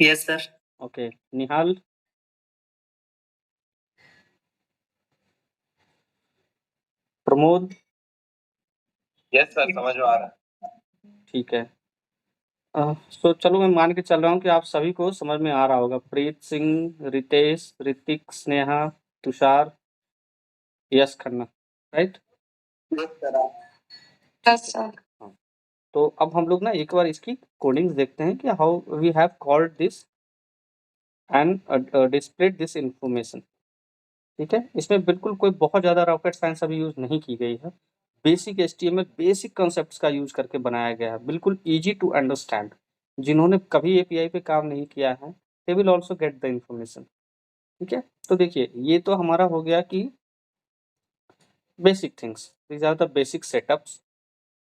Yes sir. Okay. Nihal. Pramod. Yes sir, समझ में आ रहा है। ठीक है। तो चलो मैं मान के चल रहा हूँ कि आप सभी को समझ में आ रहा होगा। Preet Singh, Ritesh, Hrithik, Sneha, Tushar, Yash Khanna, right? Yes sir. Yes sir. हाँ। तो अब हम लोग ना एक बार इसकी कोडिंग्स देखते हैं कि how we have called this and displayed this information. ठीक है, इसमें बिल्कुल कोई बहुत ज़्यादा रॉकेट साइंस अभी यूज़ नहीं की गई है। बेसिक एचटीएमएल, बेसिक कॉन्सेप्ट्स का यूज़ करके बनाया गया है, बिल्कुल ईजी टू अंडरस्टैंड। जिन्होंने कभी एपीआई पे काम नहीं किया है, they will also get the information. ठीक है, तो देखिए ये तो हमारा हो गया कि basic things, these are the basic setups.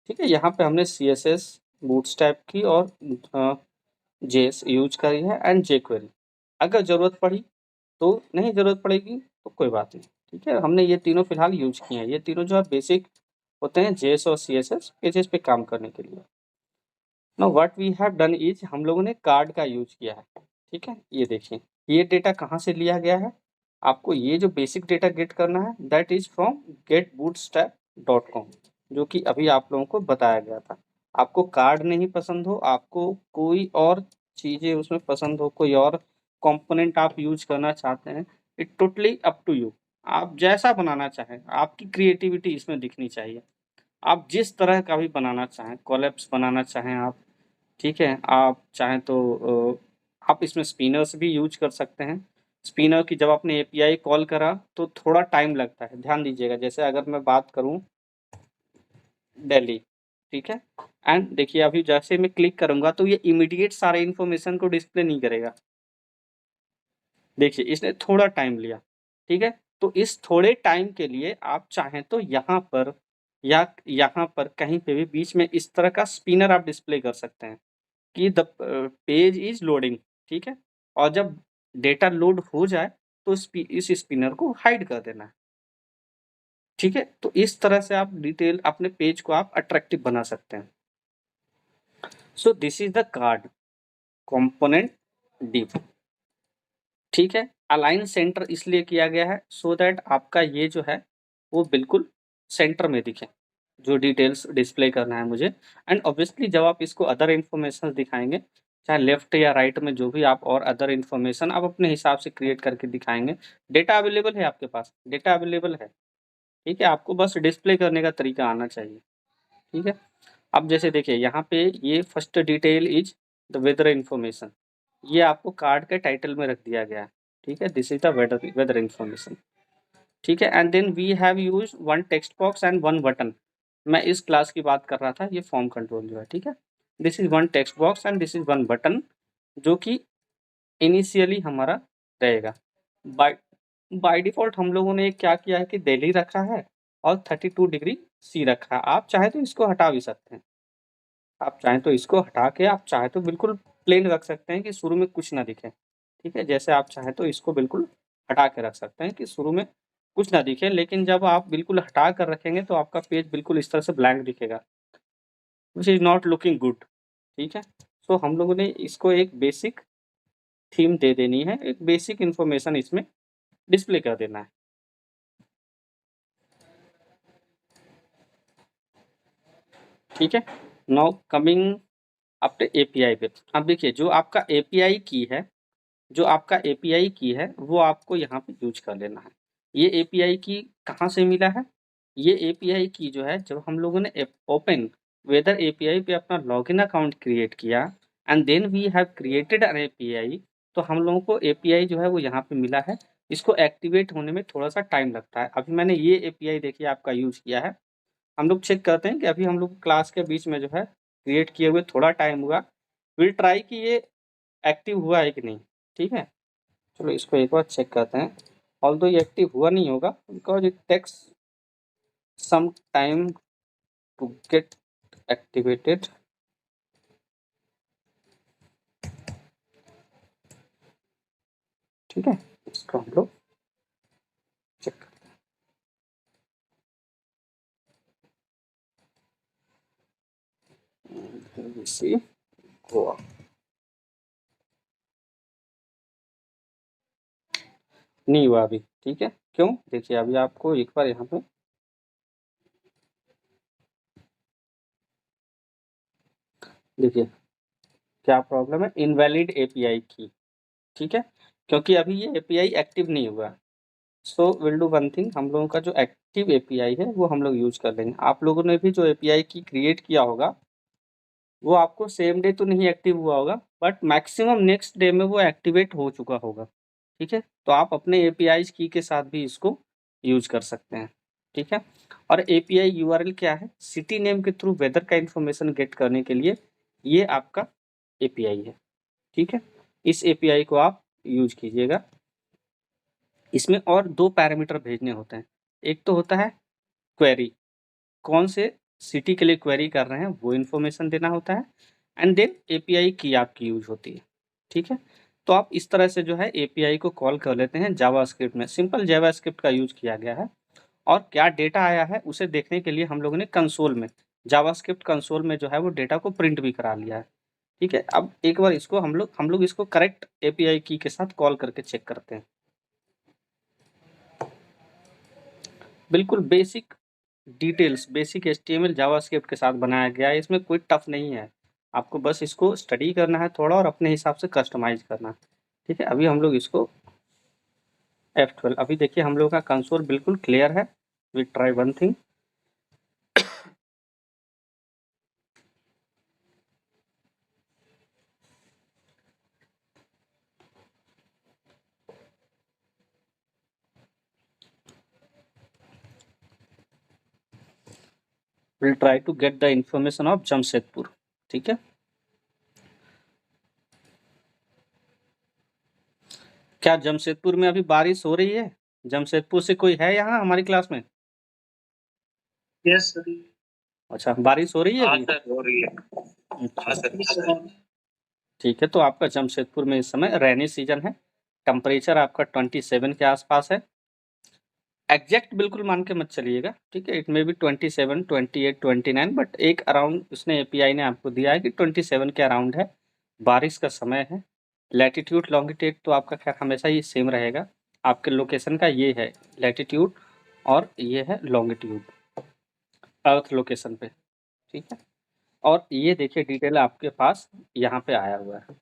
ठीक है, यहाँ पे हमने CSS, बूटस्ट्रैप की और JS यूज करी है एंड jQuery। अगर ज़रूरत पड़ी तो, नहीं ज़रूरत पड़ेगी तो कोई बात नहीं। ठीक है, हमने ये तीनों फिलहाल यूज किए हैं। ये तीनों जो है बेसिक होते हैं JS और CSS पेजेस पे काम करने के लिए। Now what we have done is, हम लोगों ने कार्ड का यूज किया है। ठीक है, ये देखिए ये डेटा कहाँ से लिया गया है। आपको ये जो बेसिक डेटा गेट करना है दैट इज फ्रॉम getbootstrap.com, जो कि अभी आप लोगों को बताया गया था। आपको कार्ड नहीं पसंद हो, आपको कोई और चीज़ें उसमें पसंद हो, कोई और कंपोनेंट आप यूज करना चाहते हैं, it totally up to you. आप जैसा बनाना चाहें, आपकी क्रिएटिविटी इसमें दिखनी चाहिए। आप जिस तरह का भी बनाना चाहें, कोलैप्स बनाना चाहें आप, ठीक है, आप चाहें तो आप इसमें स्पिनर्स भी यूज कर सकते हैं। स्पिनर की जब आपने एपीआई कॉल करा तो थोड़ा टाइम लगता है, ध्यान दीजिएगा। जैसे अगर मैं बात करूं दिल्ली, ठीक है, एंड देखिए अभी जैसे मैं क्लिक करूंगा तो ये इमीडिएट सारे इन्फॉर्मेशन को डिस्प्ले नहीं करेगा। देखिए इसने थोड़ा टाइम लिया। ठीक है, तो इस थोड़े टाइम के लिए आप चाहें तो यहाँ पर या यहाँ पर कहीं पे भी बीच में इस तरह का स्पिनर आप डिस्प्ले कर सकते हैं कि द पेज इज लोडिंग। ठीक है, और जब डेटा लोड हो जाए तो इस स्पिनर को हाइड कर देना है। ठीक है, तो इस तरह से आप डिटेल अपने पेज को आप अट्रैक्टिव बना सकते हैं। सो this is the card component div. ठीक है, अलाइन सेंटर इसलिए किया गया है सो दैट आपका ये जो है वो बिल्कुल सेंटर में दिखे, जो डिटेल्स डिस्प्ले करना है मुझे। एंड ऑब्वियसली जब आप इसको अदर इन्फॉर्मेशन दिखाएंगे, चाहे लेफ्ट या राइट में जो भी आप और अदर इन्फॉर्मेशन आप अपने हिसाब से क्रिएट करके दिखाएंगे। डेटा अवेलेबल है आपके पास, डेटा अवेलेबल है। ठीक है, आपको बस डिस्प्ले करने का तरीका आना चाहिए। ठीक है, अब जैसे देखिए यहाँ पे ये first detail is the weather information, ये आपको कार्ड के टाइटल में रख दिया गया है। ठीक है, this is the weather information. ठीक है, and then we have use one text box and one button. मैं इस क्लास की बात कर रहा था, ये फॉर्म कंट्रोल जो है। ठीक है, this is one text box and this is one button, जो कि इनिशियली हमारा रहेगा। बाय बाय डिफ़ॉल्ट हम लोगों ने क्या किया है कि दिल्ली रखा है और 32 डिग्री सी रखा है। आप चाहें तो इसको हटा भी सकते हैं। आप चाहें तो इसको हटा के आप चाहें तो बिल्कुल प्लेन रख सकते हैं कि शुरू में कुछ ना दिखे। ठीक है, जैसे आप चाहें तो इसको बिल्कुल हटा के रख सकते हैं कि शुरू में कुछ ना दिखे, लेकिन जब आप बिल्कुल हटा कर रखेंगे तो आपका पेज बिल्कुल इस तरह से ब्लैंक दिखेगा। Which is not looking good. ठीक है, सो हम लोगों ने इसको एक बेसिक थीम दे देनी है, एक बेसिक इंफॉर्मेशन इसमें डिस्प्ले कर देना है। ठीक है, नाउ कमिंग अपने एपीआई पे। अब देखिए जो आपका एपीआई की है, जो आपका एपीआई की है वो आपको यहाँ पे यूज कर लेना है। ये एपीआई की कहाँ से मिला है? ये एपीआई की जो है जब हम लोगों ने ओपन वेदर एपीआई पे अपना लॉगिन अकाउंट क्रिएट किया and then we have created an API, तो हम लोगों को एपीआई जो है वो यहाँ पे मिला है। इसको एक्टिवेट होने में थोड़ा सा टाइम लगता है। अभी मैंने ये एपीआई देखिए आपका यूज किया है। हम लोग चेक करते हैं कि अभी हम लोग क्लास के बीच में जो है क्रिएट किए हुए थोड़ा टाइम हुआ, विल ट्राई कि ये एक्टिव हुआ है कि नहीं। ठीक है, चलो इसको एक बार चेक करते हैं। ऑल्दो ये एक्टिव हुआ नहीं होगा because it takes some time to get activated. ठीक है, इसको हम लोग चेक करते हैं। सी गोवा नहीं हुआ अभी। ठीक है, क्यों? देखिए अभी आपको एक बार यहाँ पे देखिए क्या प्रॉब्लम है, इनवैलिड एपीआई की। ठीक है, क्योंकि अभी ये एपीआई एक्टिव नहीं हुआ। So will do one thing, हम लोगों का जो एक्टिव एपीआई है वो हम लोग यूज कर लेंगे। आप लोगों ने भी जो एपीआई की क्रिएट किया होगा वो आपको सेम डे तो नहीं एक्टिव हुआ होगा, बट मैक्सिमम नेक्स्ट डे में वो एक्टिवेट हो चुका होगा। ठीक है, तो आप अपने एपीआई की के साथ भी इसको यूज कर सकते हैं। ठीक है, और एपीआई यूआरएल क्या है? सिटी नेम के थ्रू वेदर का इंफॉर्मेशन गेट करने के लिए ये आपका एपीआई है। ठीक है, इस एपीआई को आप यूज कीजिएगा। इसमें और दो पैरामीटर भेजने होते हैं। एक तो होता है क्वेरी, कौन से सिटी के लिए क्वेरी कर रहे हैं वो इन्फॉर्मेशन देना होता है, एंड देन एपीआई की आपकी यूज होती है। ठीक है, तो आप इस तरह से जो है एपीआई को कॉल कर लेते हैं जावास्क्रिप्ट में। सिंपल जावास्क्रिप्ट का यूज किया गया है, और क्या डेटा आया है उसे देखने के लिए हम लोगों ने कंसोल में, जावास्क्रिप्ट कंसोल में जो है वो डेटा को प्रिंट भी करा लिया है। ठीक है, अब एक बार इसको हम लोग इसको करेक्ट एपीआई की के साथ कॉल करके चेक करते हैं। बिल्कुल basic details, basic HTML JavaScript के साथ बनाया गया है। इसमें कोई टफ नहीं है, आपको बस इसको स्टडी करना है थोड़ा और अपने हिसाब से कस्टमाइज करना है। ठीक है, अभी हम लोग इसको F12, अभी देखिए हम लोग का कंसोल बिल्कुल क्लियर है। We try one thing, will try to get the information of Jamshedpur. ठीक है, क्या जमशेदपुर में अभी बारिश हो रही है? जमशेदपुर से कोई है यहाँ हमारी क्लास में? Yes sir. अच्छा, बारिश हो रही है हाँ अभी? सर, हो रही है। अच्छा, हाँ सर। ठीक है, तो आपका जमशेदपुर में इस समय रेनी सीजन है। टेम्परेचर आपका 27 के आसपास है। एग्जैक्ट बिल्कुल मान के मत चलिएगा। ठीक है, इट मे बी 27, 28, 29, बट एक अराउंड उसने एपीआई ने आपको दिया है कि 27 के अराउंड है। बारिश का समय है। लैटिट्यूड लॉन्गिट्यूड तो आपका खैर हमेशा ही सेम रहेगा। आपके लोकेशन का ये है लैटिट्यूड और ये है लॉन्गिट्यूड अर्थ लोकेशन पे। ठीक है, और ये देखिए डिटेल आपके पास यहाँ पे आया हुआ है।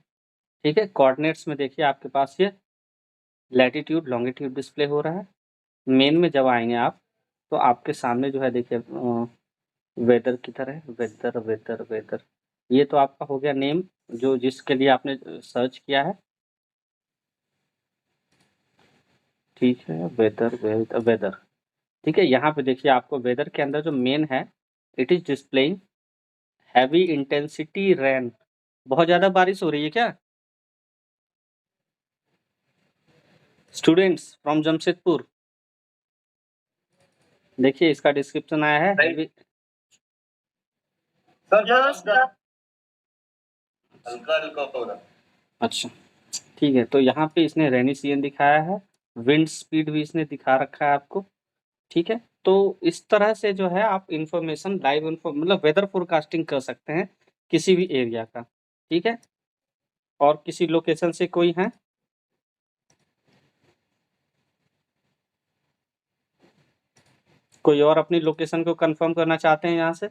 ठीक है, कोऑर्डिनेट्स में देखिए आपके पास ये लैटिट्यूड लॉन्गिट्यूड डिस्प्ले हो रहा है। मेन में जब आएंगे आप तो आपके सामने जो है देखिए वेदर किधर है, वेदर वेदर वेदर, ये तो आपका हो गया नेम जो जिसके लिए आपने सर्च किया है। ठीक है, वेदर वेदर वेदर। ठीक है, यहाँ पे देखिए आपको वेदर के अंदर जो मेन है, it is displaying heavy intensity rain. बहुत ज़्यादा बारिश हो रही है क्या स्टूडेंट्स फ्रॉम जमशेदपुर? देखिए इसका डिस्क्रिप्शन आया है नहीं। heavy- सर हल्का हल्का हो रहा है। अच्छा, ठीक है, तो यहाँ पे इसने रेनी सीजन दिखाया है, विंड स्पीड भी इसने दिखा रखा है आपको। ठीक है, तो इस तरह से जो है आप इन्फॉर्मेशन लाइव मतलब वेदर फोरकास्टिंग कर सकते हैं किसी भी एरिया का, ठीक है? और किसी लोकेशन से कोई है? कोई और अपनी लोकेशन को कंफर्म करना चाहते हैं यहाँ से?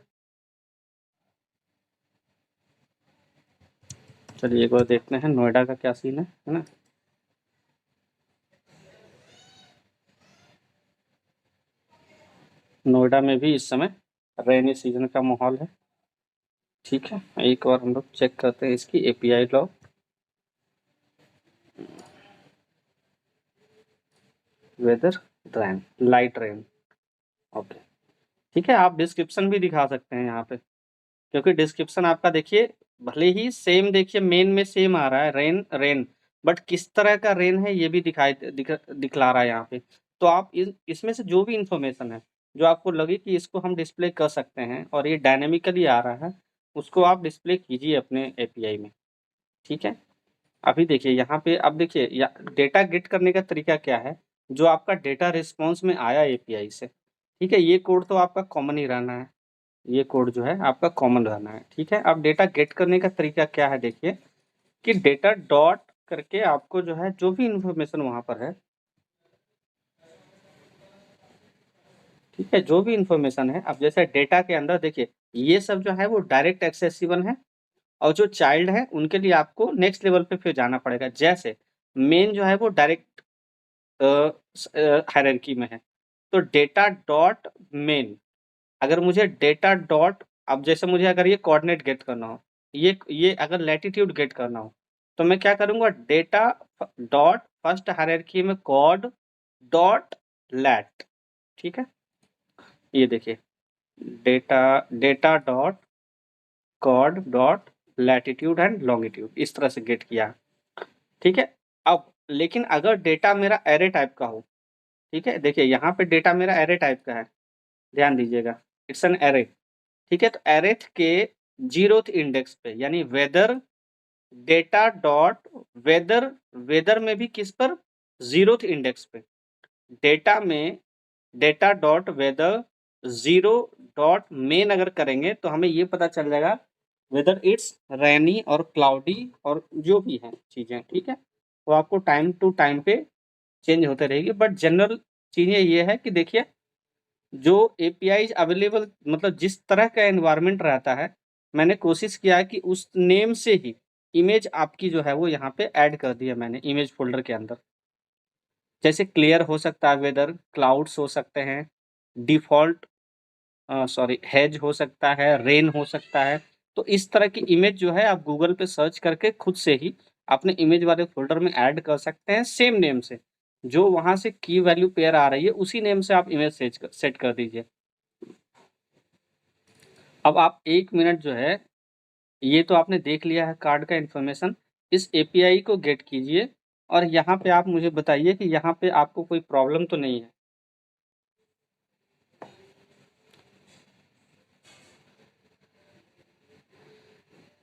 चलिए एक बार देखते हैं नोएडा का क्या सीन है ना? नोएडा में भी इस समय रेनी सीजन का माहौल है, ठीक है? एक बार हम लोग चेक करते हैं इसकी API log. Weather rain, light rain, okay, ठीक है। आप डिस्क्रिप्शन भी दिखा सकते हैं यहाँ पे, क्योंकि डिस्क्रिप्शन आपका देखिए भले ही सेम, देखिए मेन में सेम आ रहा है रेन रेन, बट किस तरह का रेन है ये भी दिखला रहा है यहाँ पे। तो आप इसमें से जो भी इंफॉर्मेशन है जो आपको लगे कि इसको हम डिस्प्ले कर सकते हैं और ये डायनेमिकली आ रहा है, उसको आप डिस्प्ले कीजिए अपने एपीआई में, ठीक है? अभी देखिए यहाँ पे, अब देखिए डेटा गेट करने का तरीका क्या है। जो आपका डेटा रिस्पॉन्स में आया एपीआई से, ठीक है, ये कोड तो आपका कॉमन ही रहना है, ये कोड जो है आपका कॉमन रहना है, ठीक है? अब डेटा गेट करने का तरीका क्या है, देखिए कि डेटा डॉट करके आपको जो है जो भी इंफॉर्मेशन वहां पर है, ठीक है, जो भी इंफॉर्मेशन है, अब जैसे डेटा के अंदर देखिए ये सब जो है वो डायरेक्ट एक्सेसिबल है, और जो चाइल्ड है उनके लिए आपको नेक्स्ट लेवल पे फिर जाना पड़ेगा। जैसे मेन जो है वो डायरेक्ट हायरार्की में है, तो डेटा डॉट मेन, अगर मुझे डेटा डॉट, अब जैसे मुझे अगर ये कोऑर्डिनेट गेट करना हो, ये अगर लैटिट्यूड गेट करना हो, तो मैं क्या करूंगा, डेटा डॉट फर्स्ट हायरार्की में कॉर्ड डॉट लैट, ठीक है? ये देखिए data data dot coord dot latitude and longitude, इस तरह से गेट किया, ठीक है? अब लेकिन अगर डेटा मेरा एरे टाइप का हो, ठीक है, देखिए यहाँ पे डेटा मेरा एरे टाइप का है, ध्यान दीजिएगा, इट्स एन एरे, ठीक है? तो एरेथ के 0th इंडेक्स पे, यानी weather data dot weather, weather में भी किस पर, 0th इंडेक्स पे, डेटा में data dot weather 0 dot main अगर करेंगे तो हमें ये पता चल जाएगा वेदर इट्स रेनी और क्लाउडी और जो भी है चीज़ें, ठीक है? वो आपको टाइम टू टाइम पे चेंज होते रहेगी, बट जनरल चीज़ें ये है कि देखिए जो एपीआईज अवेलेबल, मतलब जिस तरह का एनवायरनमेंट रहता है, मैंने कोशिश किया है कि उस नेम से ही इमेज आपकी जो है वो यहाँ पे ऐड कर दिया मैंने इमेज फ़ोल्डर के अंदर। जैसे क्लियर हो सकता है वेदर, क्लाउड्स हो सकते हैं, डिफ़ॉल्ट सॉरी हेज हो सकता है, रेन हो सकता है। तो इस तरह की इमेज जो है आप गूगल पे सर्च करके खुद से ही अपने इमेज वाले फ़ोल्डर में ऐड कर सकते हैं सेम नेम से। जो वहाँ से की वैल्यू पेयर आ रही है उसी नेम से आप इमेज सेट कर दीजिए। अब आप 1 मिनट जो है, ये तो आपने देख लिया है कार्ड का इन्फॉर्मेशन, इस एपीआई को गेट कीजिए और यहाँ पे आप मुझे बताइए कि यहाँ पे आपको कोई प्रॉब्लम तो नहीं है?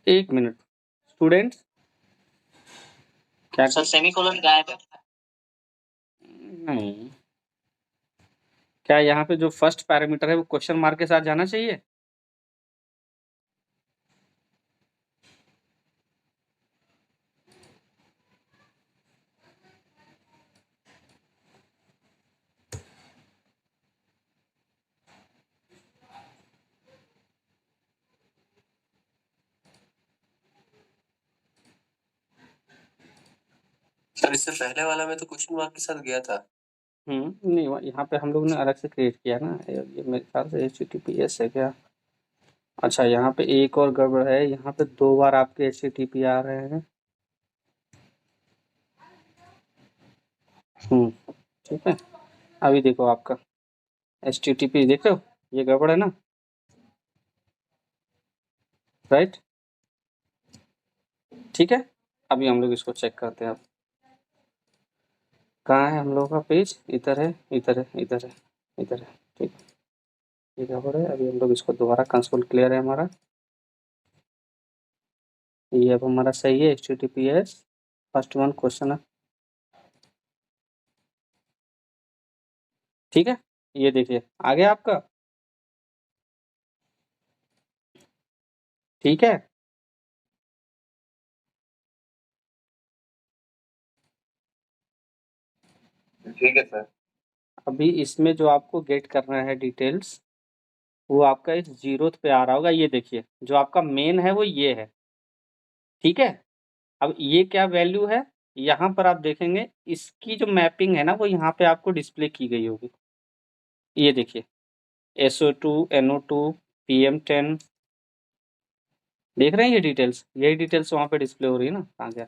1 मिनट स्टूडेंट्स, क्या सर सेमीकोलन गायब है। नहीं, क्या यहाँ पे जो फर्स्ट पैरामीटर है वो क्वेश्चन मार्क के साथ जाना चाहिए? सर इससे पहले वाला में तो क्वेश्चन मार्क के साथ गया था। नहीं, यहाँ पे हम लोग ने अलग से क्रिएट किया ना, ये मेरे ख्याल से HTTPS है क्या? अच्छा, यहाँ पे एक और गड़बड़ है, यहाँ पे 2 बार आपके HTTP आ रहे हैं। ठीक है, अभी देखो आपका HTTP देख रहे हो, ये गड़बड़ है ना, राइट? ठीक है, अभी हम लोग इसको चेक करते हैं। अब कहाँ है हम लोग का पेज? इधर है, इधर है, इधर है, इधर है, ठीक है, ये गड़बड़ है। अभी हम लोग इसको दोबारा, कंसोल क्लियर है हमारा, ये अब हमारा सही है। HTTPS फर्स्ट वन क्वेश्चन है, ठीक है? ये देखिए आ गया आपका, ठीक है। ठीक है सर। अभी इसमें जो आपको गेट करना है डिटेल्स, वो आपका इस जीरोथ पे आ रहा होगा, ये देखिए जो आपका मेन है वो ये है, ठीक है। अब ये क्या वैल्यू है, यहाँ पर आप देखेंगे इसकी जो मैपिंग है ना वो यहाँ पे आपको डिस्प्ले की गई होगी। ये देखिए SO2 NO2 PM10, देख रहे हैं ये डिटेल्स, यही डिटेल्स वहाँ पे डिस्प्ले हो रही है ना, कहाँ गया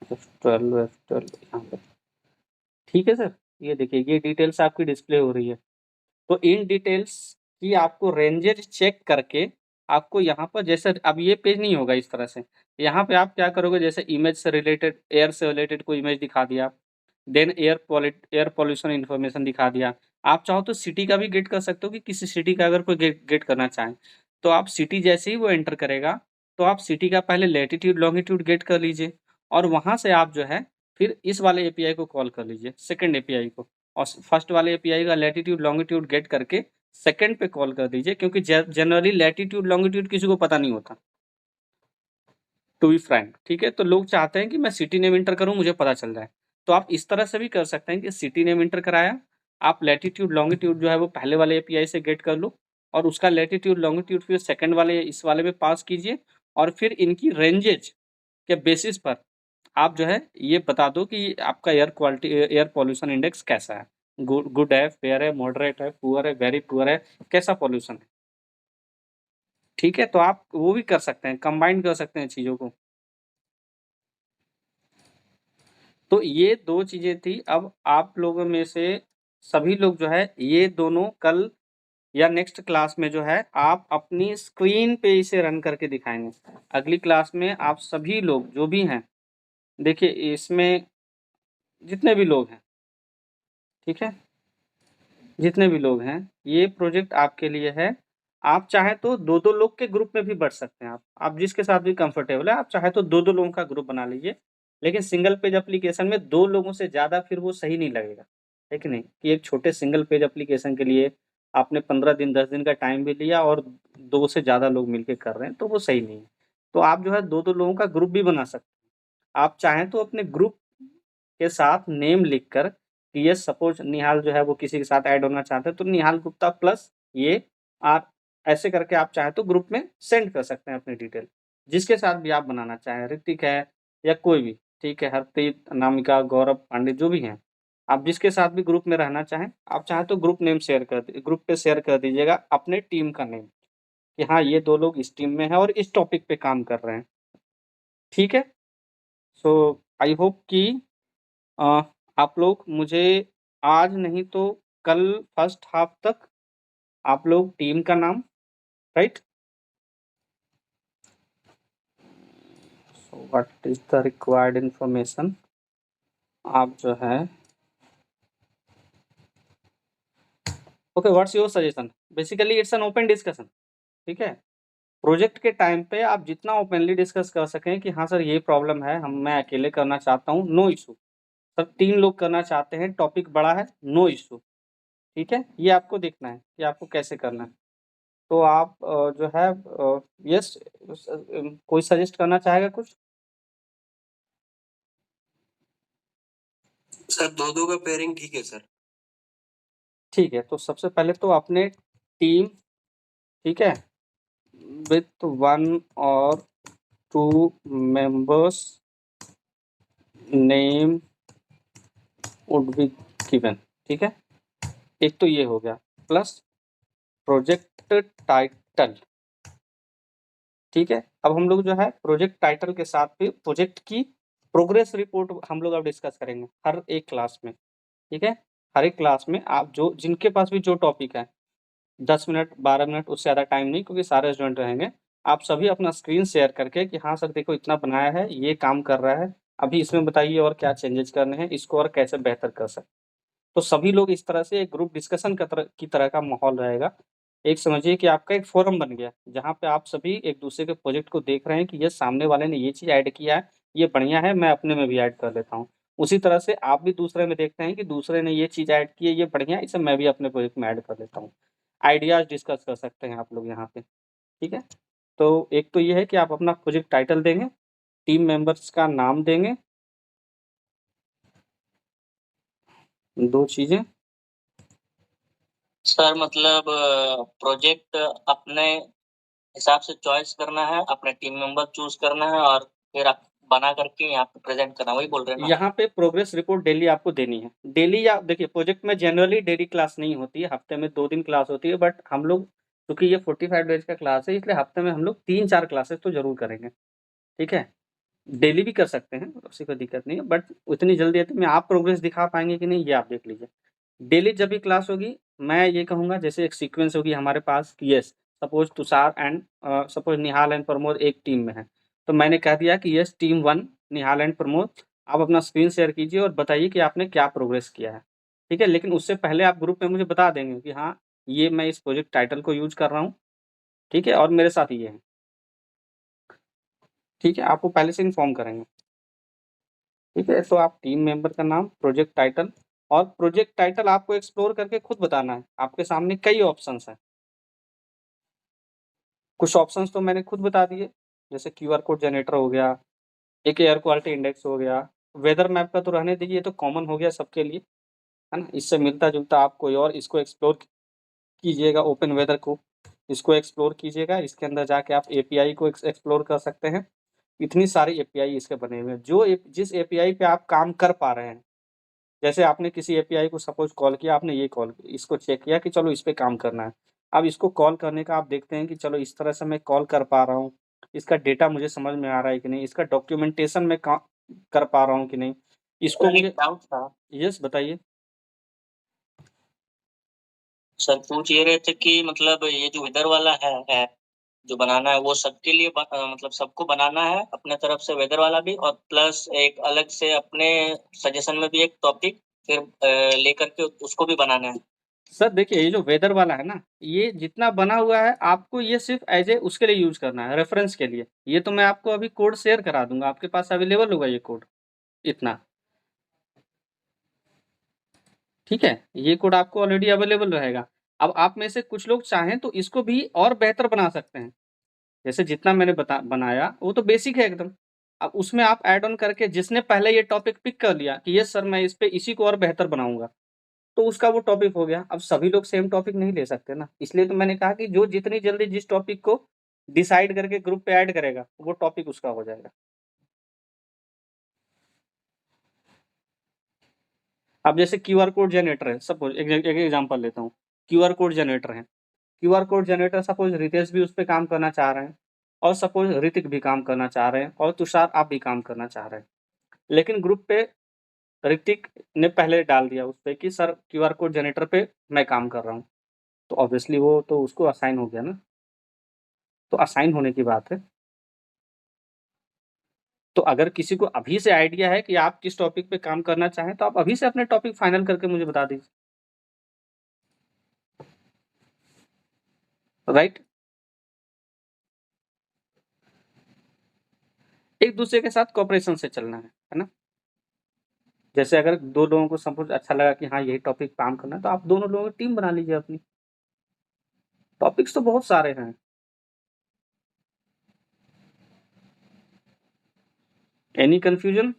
F12 यहाँ पे, ठीक है सर। ये देखिए ये डिटेल्स आपकी डिस्प्ले हो रही है। तो इन डिटेल्स की आपको रेंजेस चेक करके आपको यहाँ पर, जैसे अब ये पेज नहीं होगा इस तरह से, यहाँ पे आप क्या करोगे, जैसे इमेज से रिलेटेड, एयर से रिलेटेड कोई इमेज दिखा दिया, देन एयर पॉल्यूशन इन्फॉर्मेशन दिखा दिया। आप चाहो तो सिटी का भी गेट कर सकते हो कि किसी सिटी का अगर कोई गेट करना चाहें, तो आप सिटी जैसे ही वो एंटर करेगा तो आप सिटी का पहले लैटिट्यूड लॉन्गिट्यूड गेट कर लीजिए, और वहाँ से आप जो है फिर इस वाले एपीआई को कॉल कर लीजिए, सेकंड एपीआई को, और फर्स्ट वाले एपीआई का लैटिट्यूड लॉन्गिट्यूड गेट करके सेकंड पे कॉल कर दीजिए, क्योंकि जनरली लैटिट्यूड लॉन्गिट्यूड किसी को पता नहीं होता, टू बी फ्रैंक, ठीक है। तो लोग चाहते हैं कि मैं सिटी नेम इंटर करूं, मुझे पता चल जाए। तो आप इस तरह से भी कर सकते हैं कि सिटी नेम इंटर कराया, आप लैटिट्यूड लॉन्गिट्यूड जो है वो पहले वाले एपीआई से गेट कर लो, और उसका लैटिट्यूड लॉन्गिट्यूड फिर सेकंड वाले इस वाले में पास कीजिए, और फिर इनकी रेंजेज के बेसिस पर आप जो है ये बता दो कि आपका air quality, air pollution index कैसा है, गुड है, फेयर है, मॉडरेट है, पुअर है, वेरी पुअर है, कैसा पॉल्यूशन है, ठीक है। तो आप वो भी कर सकते हैं, कंबाइन कर सकते हैं चीज़ों को। तो ये दो चीज़ें थी। अब आप लोगों में से सभी लोग जो है ये दोनों कल या नेक्स्ट क्लास में जो है आप अपनी स्क्रीन पे इसे रन करके दिखाएंगे। अगली क्लास में आप सभी लोग जो भी हैं, देखिए इसमें जितने भी लोग हैं, ठीक है, जितने भी लोग हैं, ये प्रोजेक्ट आपके लिए है। आप चाहें तो दो दो लोग के ग्रुप में भी बढ़ सकते हैं, आप जिसके साथ भी कंफर्टेबल है, आप चाहे तो दो दो लोगों का ग्रुप बना लीजिए। लेकिन सिंगल पेज एप्लीकेशन में दो लोगों से ज़्यादा फिर वो सही नहीं लगेगा, है कि नहीं, कि एक छोटे सिंगल पेज एप्लीकेशन के लिए आपने 15 दिन 10 दिन का टाइम भी लिया और दो से ज़्यादा लोग मिलकर कर रहे हैं, तो वो सही नहीं है। तो आप जो है दो दो लोगों का ग्रुप भी बना सकते हैं। आप चाहें तो अपने ग्रुप के साथ नेम लिखकर कि ये सपोज निहाल जो है वो किसी के साथ ऐड होना चाहते हैं, तो निहाल गुप्ता प्लस ये, आप ऐसे करके आप चाहें तो ग्रुप में सेंड कर सकते हैं अपनी डिटेल, जिसके साथ भी आप बनाना चाहें, ऋतिक है या कोई भी, ठीक है, हरप्रीत, अनामिका, गौरव पांडे, जो भी हैं, आप जिसके साथ भी ग्रुप में रहना चाहें, आप चाहें तो ग्रुप नेम शेयर कर ग्रुप पे शेयर कर दीजिएगा अपने टीम का नेम, कि हाँ ये दो लोग इस टीम में हैं और इस टॉपिक पे काम कर रहे हैं, ठीक है। सो आई होप कि अ, आप लोग मुझे आज नहीं तो कल फर्स्ट हाफ तक आप लोग टीम का नाम, right, so what is the required information, आप जो है okay, what's your suggestion, basically it's an open discussion, ठीक है। प्रोजेक्ट के टाइम पे आप जितना ओपनली डिस्कस कर सकें कि हाँ सर ये प्रॉब्लम है, मैं अकेले करना चाहता हूँ, नो इशू, सर 3 लोग करना चाहते हैं, टॉपिक बड़ा है, नो इशू, ठीक है। ये आपको देखना है कि आपको कैसे करना है। तो आप जो है यस, कोई सजेस्ट करना चाहेगा कुछ? सर दो दो का पेयरिंग ठीक है सर। ठीक है, तो सबसे पहले तो अपने टीम, ठीक है, with 1 or 2 members name would be given, ठीक है, एक तो ये हो गया, प्लस प्रोजेक्ट टाइटल, ठीक है। अब हम लोग जो है प्रोजेक्ट टाइटल के साथ भी प्रोजेक्ट की प्रोग्रेस रिपोर्ट हम लोग अब डिस्कस करेंगे हर एक क्लास में, ठीक है। हर एक क्लास में आप जो जिनके पास भी जो टॉपिक है, 10 मिनट 12 मिनट उससे ज़्यादा टाइम नहीं, क्योंकि सारे स्टूडेंट रहेंगे, आप सभी अपना स्क्रीन शेयर करके कि हाँ सर देखो इतना बनाया है, ये काम कर रहा है, अभी इसमें बताइए और क्या चेंजेस करने हैं, इसको और कैसे बेहतर कर सकते। तो सभी लोग इस तरह से एक ग्रुप डिस्कशन की तरह का माहौल रहेगा। एक समझिए कि आपका एक फोरम बन गया, जहाँ पे आप सभी एक दूसरे के प्रोजेक्ट को देख रहे हैं कि ये सामने वाले ने ये चीज़ ऐड किया है, ये बढ़िया है, मैं अपने में भी ऐड कर लेता हूँ। उसी तरह से आप भी दूसरे में देखते हैं कि दूसरे ने ये चीज़ ऐड की है, ये बढ़िया है, इसे मैं भी अपने प्रोजेक्ट में ऐड कर लेता हूँ। आइडियाज़ डिस्कस कर सकते हैं आप लोग यहाँ पे, ठीक है? तो एक तो ये है कि आप अपना प्रोजेक्ट टाइटल देंगे, टीम मेंबर्स का नाम देंगे। 2 चीज़ें। सर मतलब प्रोजेक्ट अपने हिसाब से चॉइस करना है, अपने टीम मेंबर चूज़ करना है और फिर आप बना करके यहाँ पे प्रेज़ेंट करना, वही बोल रहे हैं ना? यहाँ पे प्रोग्रेस रिपोर्ट डेली आपको देनी है। डेली या देखिए प्रोजेक्ट में जनरली डेली क्लास नहीं होती है, हफ्ते में 2 दिन क्लास होती है, बट हम लोग चूँकि ये 45 डेज़ का क्लास है, इसलिए हफ्ते में हम लोग 3-4 क्लासेस तो ज़रूर करेंगे, ठीक है? डेली भी कर सकते हैं, उससे कोई दिक्कत नहीं है, बट उतनी जल्दी में आप प्रोग्रेस दिखा पाएँगे कि नहीं, ये आप देख लीजिए। डेली जब भी क्लास होगी, मैं ये कहूँगा जैसे एक सीक्वेंस होगी हमारे पास कि yes, suppose Tushar and suppose Nihal and Pramod एक टीम में हैं। तो मैंने कह दिया कि yes team 1 Nihal and Pramod, आप अपना स्क्रीन शेयर कीजिए और बताइए कि आपने क्या प्रोग्रेस किया है, ठीक है? लेकिन उससे पहले आप ग्रुप में मुझे बता देंगे कि हाँ, ये मैं इस प्रोजेक्ट टाइटल को यूज़ कर रहा हूँ, ठीक है? और मेरे साथ ये है, ठीक है? आपको पहले से इन्फॉर्म करेंगे, ठीक है? तो आप टीम मेंबर का नाम, प्रोजेक्ट टाइटल और प्रोजेक्ट टाइटल आपको एक्सप्लोर करके खुद बताना है। आपके सामने कई ऑप्शंस हैं। कुछ ऑप्शंस तो मैंने खुद बता दिए, जैसे क्यूआर कोड जनरेटर हो गया, एक एयर क्वालिटी इंडेक्स हो गया, वेदर मैप का तो रहने दीजिए, ये तो कॉमन हो गया सबके लिए, है ना? इससे मिलता-जुलता आप कोई और इसको एक्सप्लोर कीजिएगा ओपन वेदर को, इसको एक्सप्लोर कीजिएगा, इसके अंदर जाके आप एपीआई को एक्सप्लोर कर सकते हैं। इतनी सारी एपीआई इसके बने हुए हैं, जिस एपीआई पे आप काम कर पा रहे हैं, जैसे आपने किसी एपीआई को सपोज़ कॉल किया, आपने ये कॉल इसको चेक किया कि चलो इस पे काम करना है। अब इसको कॉल करने का आप देखते हैं कि चलो इस तरह से मैं कॉल कर पा रहा हूँ, इसका डेटा मुझे समझ में आ रहा है कि नहीं, इसका डॉक्यूमेंटेशन मैं का कर पा रहा हूँ कि नहीं, इसको सर एक मुझे डाउट था। यस बताइए? सर पूछ ये रहे थे कि मतलब ये जो वेदर वाला है ऐप जो बनाना है वो सबके लिए मतलब सबको बनाना है अपने तरफ से वेदर वाला भी और प्लस एक अलग से अपने सजेशन में भी एक टॉपिक फिर लेकर के उसको भी बनाना है। सर देखिए, ये जो वेदर वाला है ना, ये जितना बना हुआ है आपको ये सिर्फ़ एज़ ए उसके लिए यूज़ करना है, रेफ़रेंस के लिए। ये तो मैं आपको अभी कोड शेयर करा दूँगा, आपके पास अवेलेबल होगा ये कोड, इतना, ठीक है? ये कोड आपको ऑलरेडी अवेलेबल रहेगा। अब आप में से कुछ लोग चाहें तो इसको भी और बेहतर बना सकते हैं। जैसे जितना मैंने बनाया वो तो बेसिक है एकदम। अब उसमें आप ऐड ऑन करके जिसने पहले ये टॉपिक पिक कर लिया कि यस सर मैं इस पे इसी को और बेहतर बनाऊँगा, तो उसका वो टॉपिक हो गया। अब सभी लोग सेम टॉपिक नहीं ले सकते ना, इसलिए तो मैंने कहा कि जो जितनी जल्दी जिस टॉपिक को डिसाइड करके ग्रुप पे ऐड करेगा, वो टॉपिक उसका हो जाएगा। अब जैसे क्यूआर कोड जनरेटर है, सपोज़ एक एग्ज़ाम्पल लेता हूँ। क्यूआर कोड जनरेटर है। QR code generator suppose Ritesh भी उस पे काम करना चाह रहे हैं और सपोज़ ऋतिक भी काम करना चाह रहे हैं और तुषार आप भी काम करना चाह रहे हैं। लेकिन ग्रुप पे ऋतिक ने पहले डाल दिया उस पे कि सर क्यूआर कोड जनरेटर पे मैं काम कर रहा हूँ। तो ऑब्वियसली वो तो उसको असाइन हो गया ना, तो असाइन होने की बात है। तो अगर किसी को अभी से आइडिया है कि आप किस टॉपिक पे काम करना चाहें, तो आप अभी से अपने टॉपिक फाइनल करके मुझे बता दीजिए। राइट? एक-दूसरे के साथ कोऑपरेशन से चलना है ना? जैसे अगर 2 लोगों को सपोज़ अच्छा लगा कि हाँ, यही टॉपिक पे काम करना है, तो आप दोनों लोगों की टीम बना लीजिए अपनी। टॉपिक्स तो बहुत सारे हैं। Any confusion?